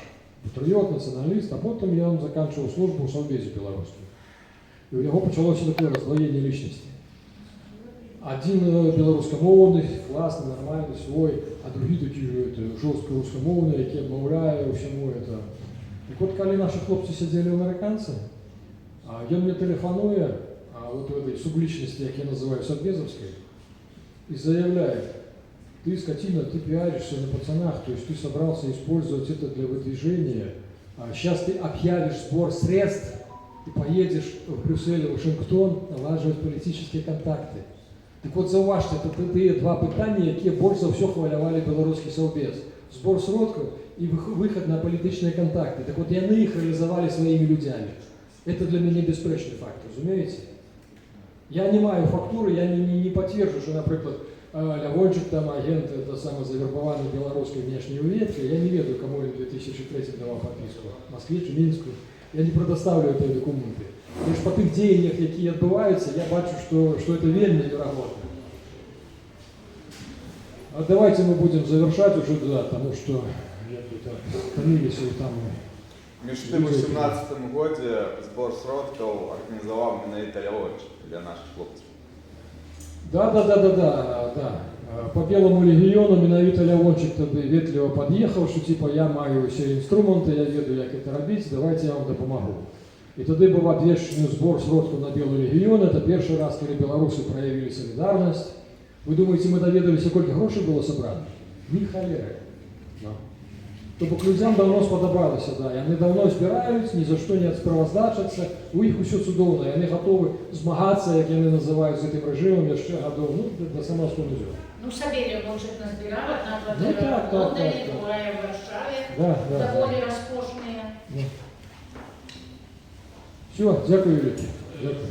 Патрыёт, нацыяналіст, а потым ён заканчиваў службу ў Саўбезе беларускім. І ў яго пачалося такое раздваенне лічнасці. Адзін беларускамоўны, класны, нормальны, свой, а другі такі жорстка рускамоўны, які адмаўляе ўсяму это. Так вот, калі наши хлопцы сядзелі ў амерыканцы, ён мне тэлефануе, вот в этой субличности, как я называю, Савбезовской, и заявляет: ты, скотина, ты пиаришься на пацанах, то есть ты собрался использовать это для выдвижения, сейчас ты объявишь сбор средств и поедешь в Брюссель, в Вашингтон налаживать политические контакты. Так вот, зауважьте, это тыя два пытання, якія больш за ўсё хвалявалі беларускі Саўбез. Сбор сродкаў и выход на политические контакты. Так вот, яны их реализовали своими людьми. Это для меня беспречный факт, разумеете? Я не маю фактуры, я не подтвержу, что, например, Лявончик, там, агент, это самозавербованный белорусской внешней разведки, я не ведаю, кому он в 2003 давал подписку, Москве чи Минску, я не предоставлю эти документы. Лишь по тых деяниях, которые отбываются, я бачу, что это вельми вероятно. А давайте мы будем завершать уже, да, потому что я тут томились и там... Між тим, у 17-му годі збор сродків організував менавіта Лявончик для наших хлопців. Да. По Белому легіону менавіта Лявончик тады ветліва пад'ехаў, што типа я маю ўсе інструменты, я ведаю, як это рабіць, давайте я вам дапамагу. І тады быў абвешчаны збор сродкаў на Белый легіон, это першы раз, калі беларусы праявілі салідарнасць. Вы думаете, мы даведаліся, колькі грошай было сабрана? Ні халеры. То бок людзям давно спадабалася, да, яны давно збіраюць, ні за што не справаздачацца, у іх усё цудоўна, яны гатовы змагацца, як яны называюць, з гэтым рэжымам яшчэ гадоў, да самого сконузю. Сабе Лявончык назбіраў, одна кватэра в Лондоне, другая в Варшаве, даволі раскошныя. Все, дякую, Вікі. Дякую.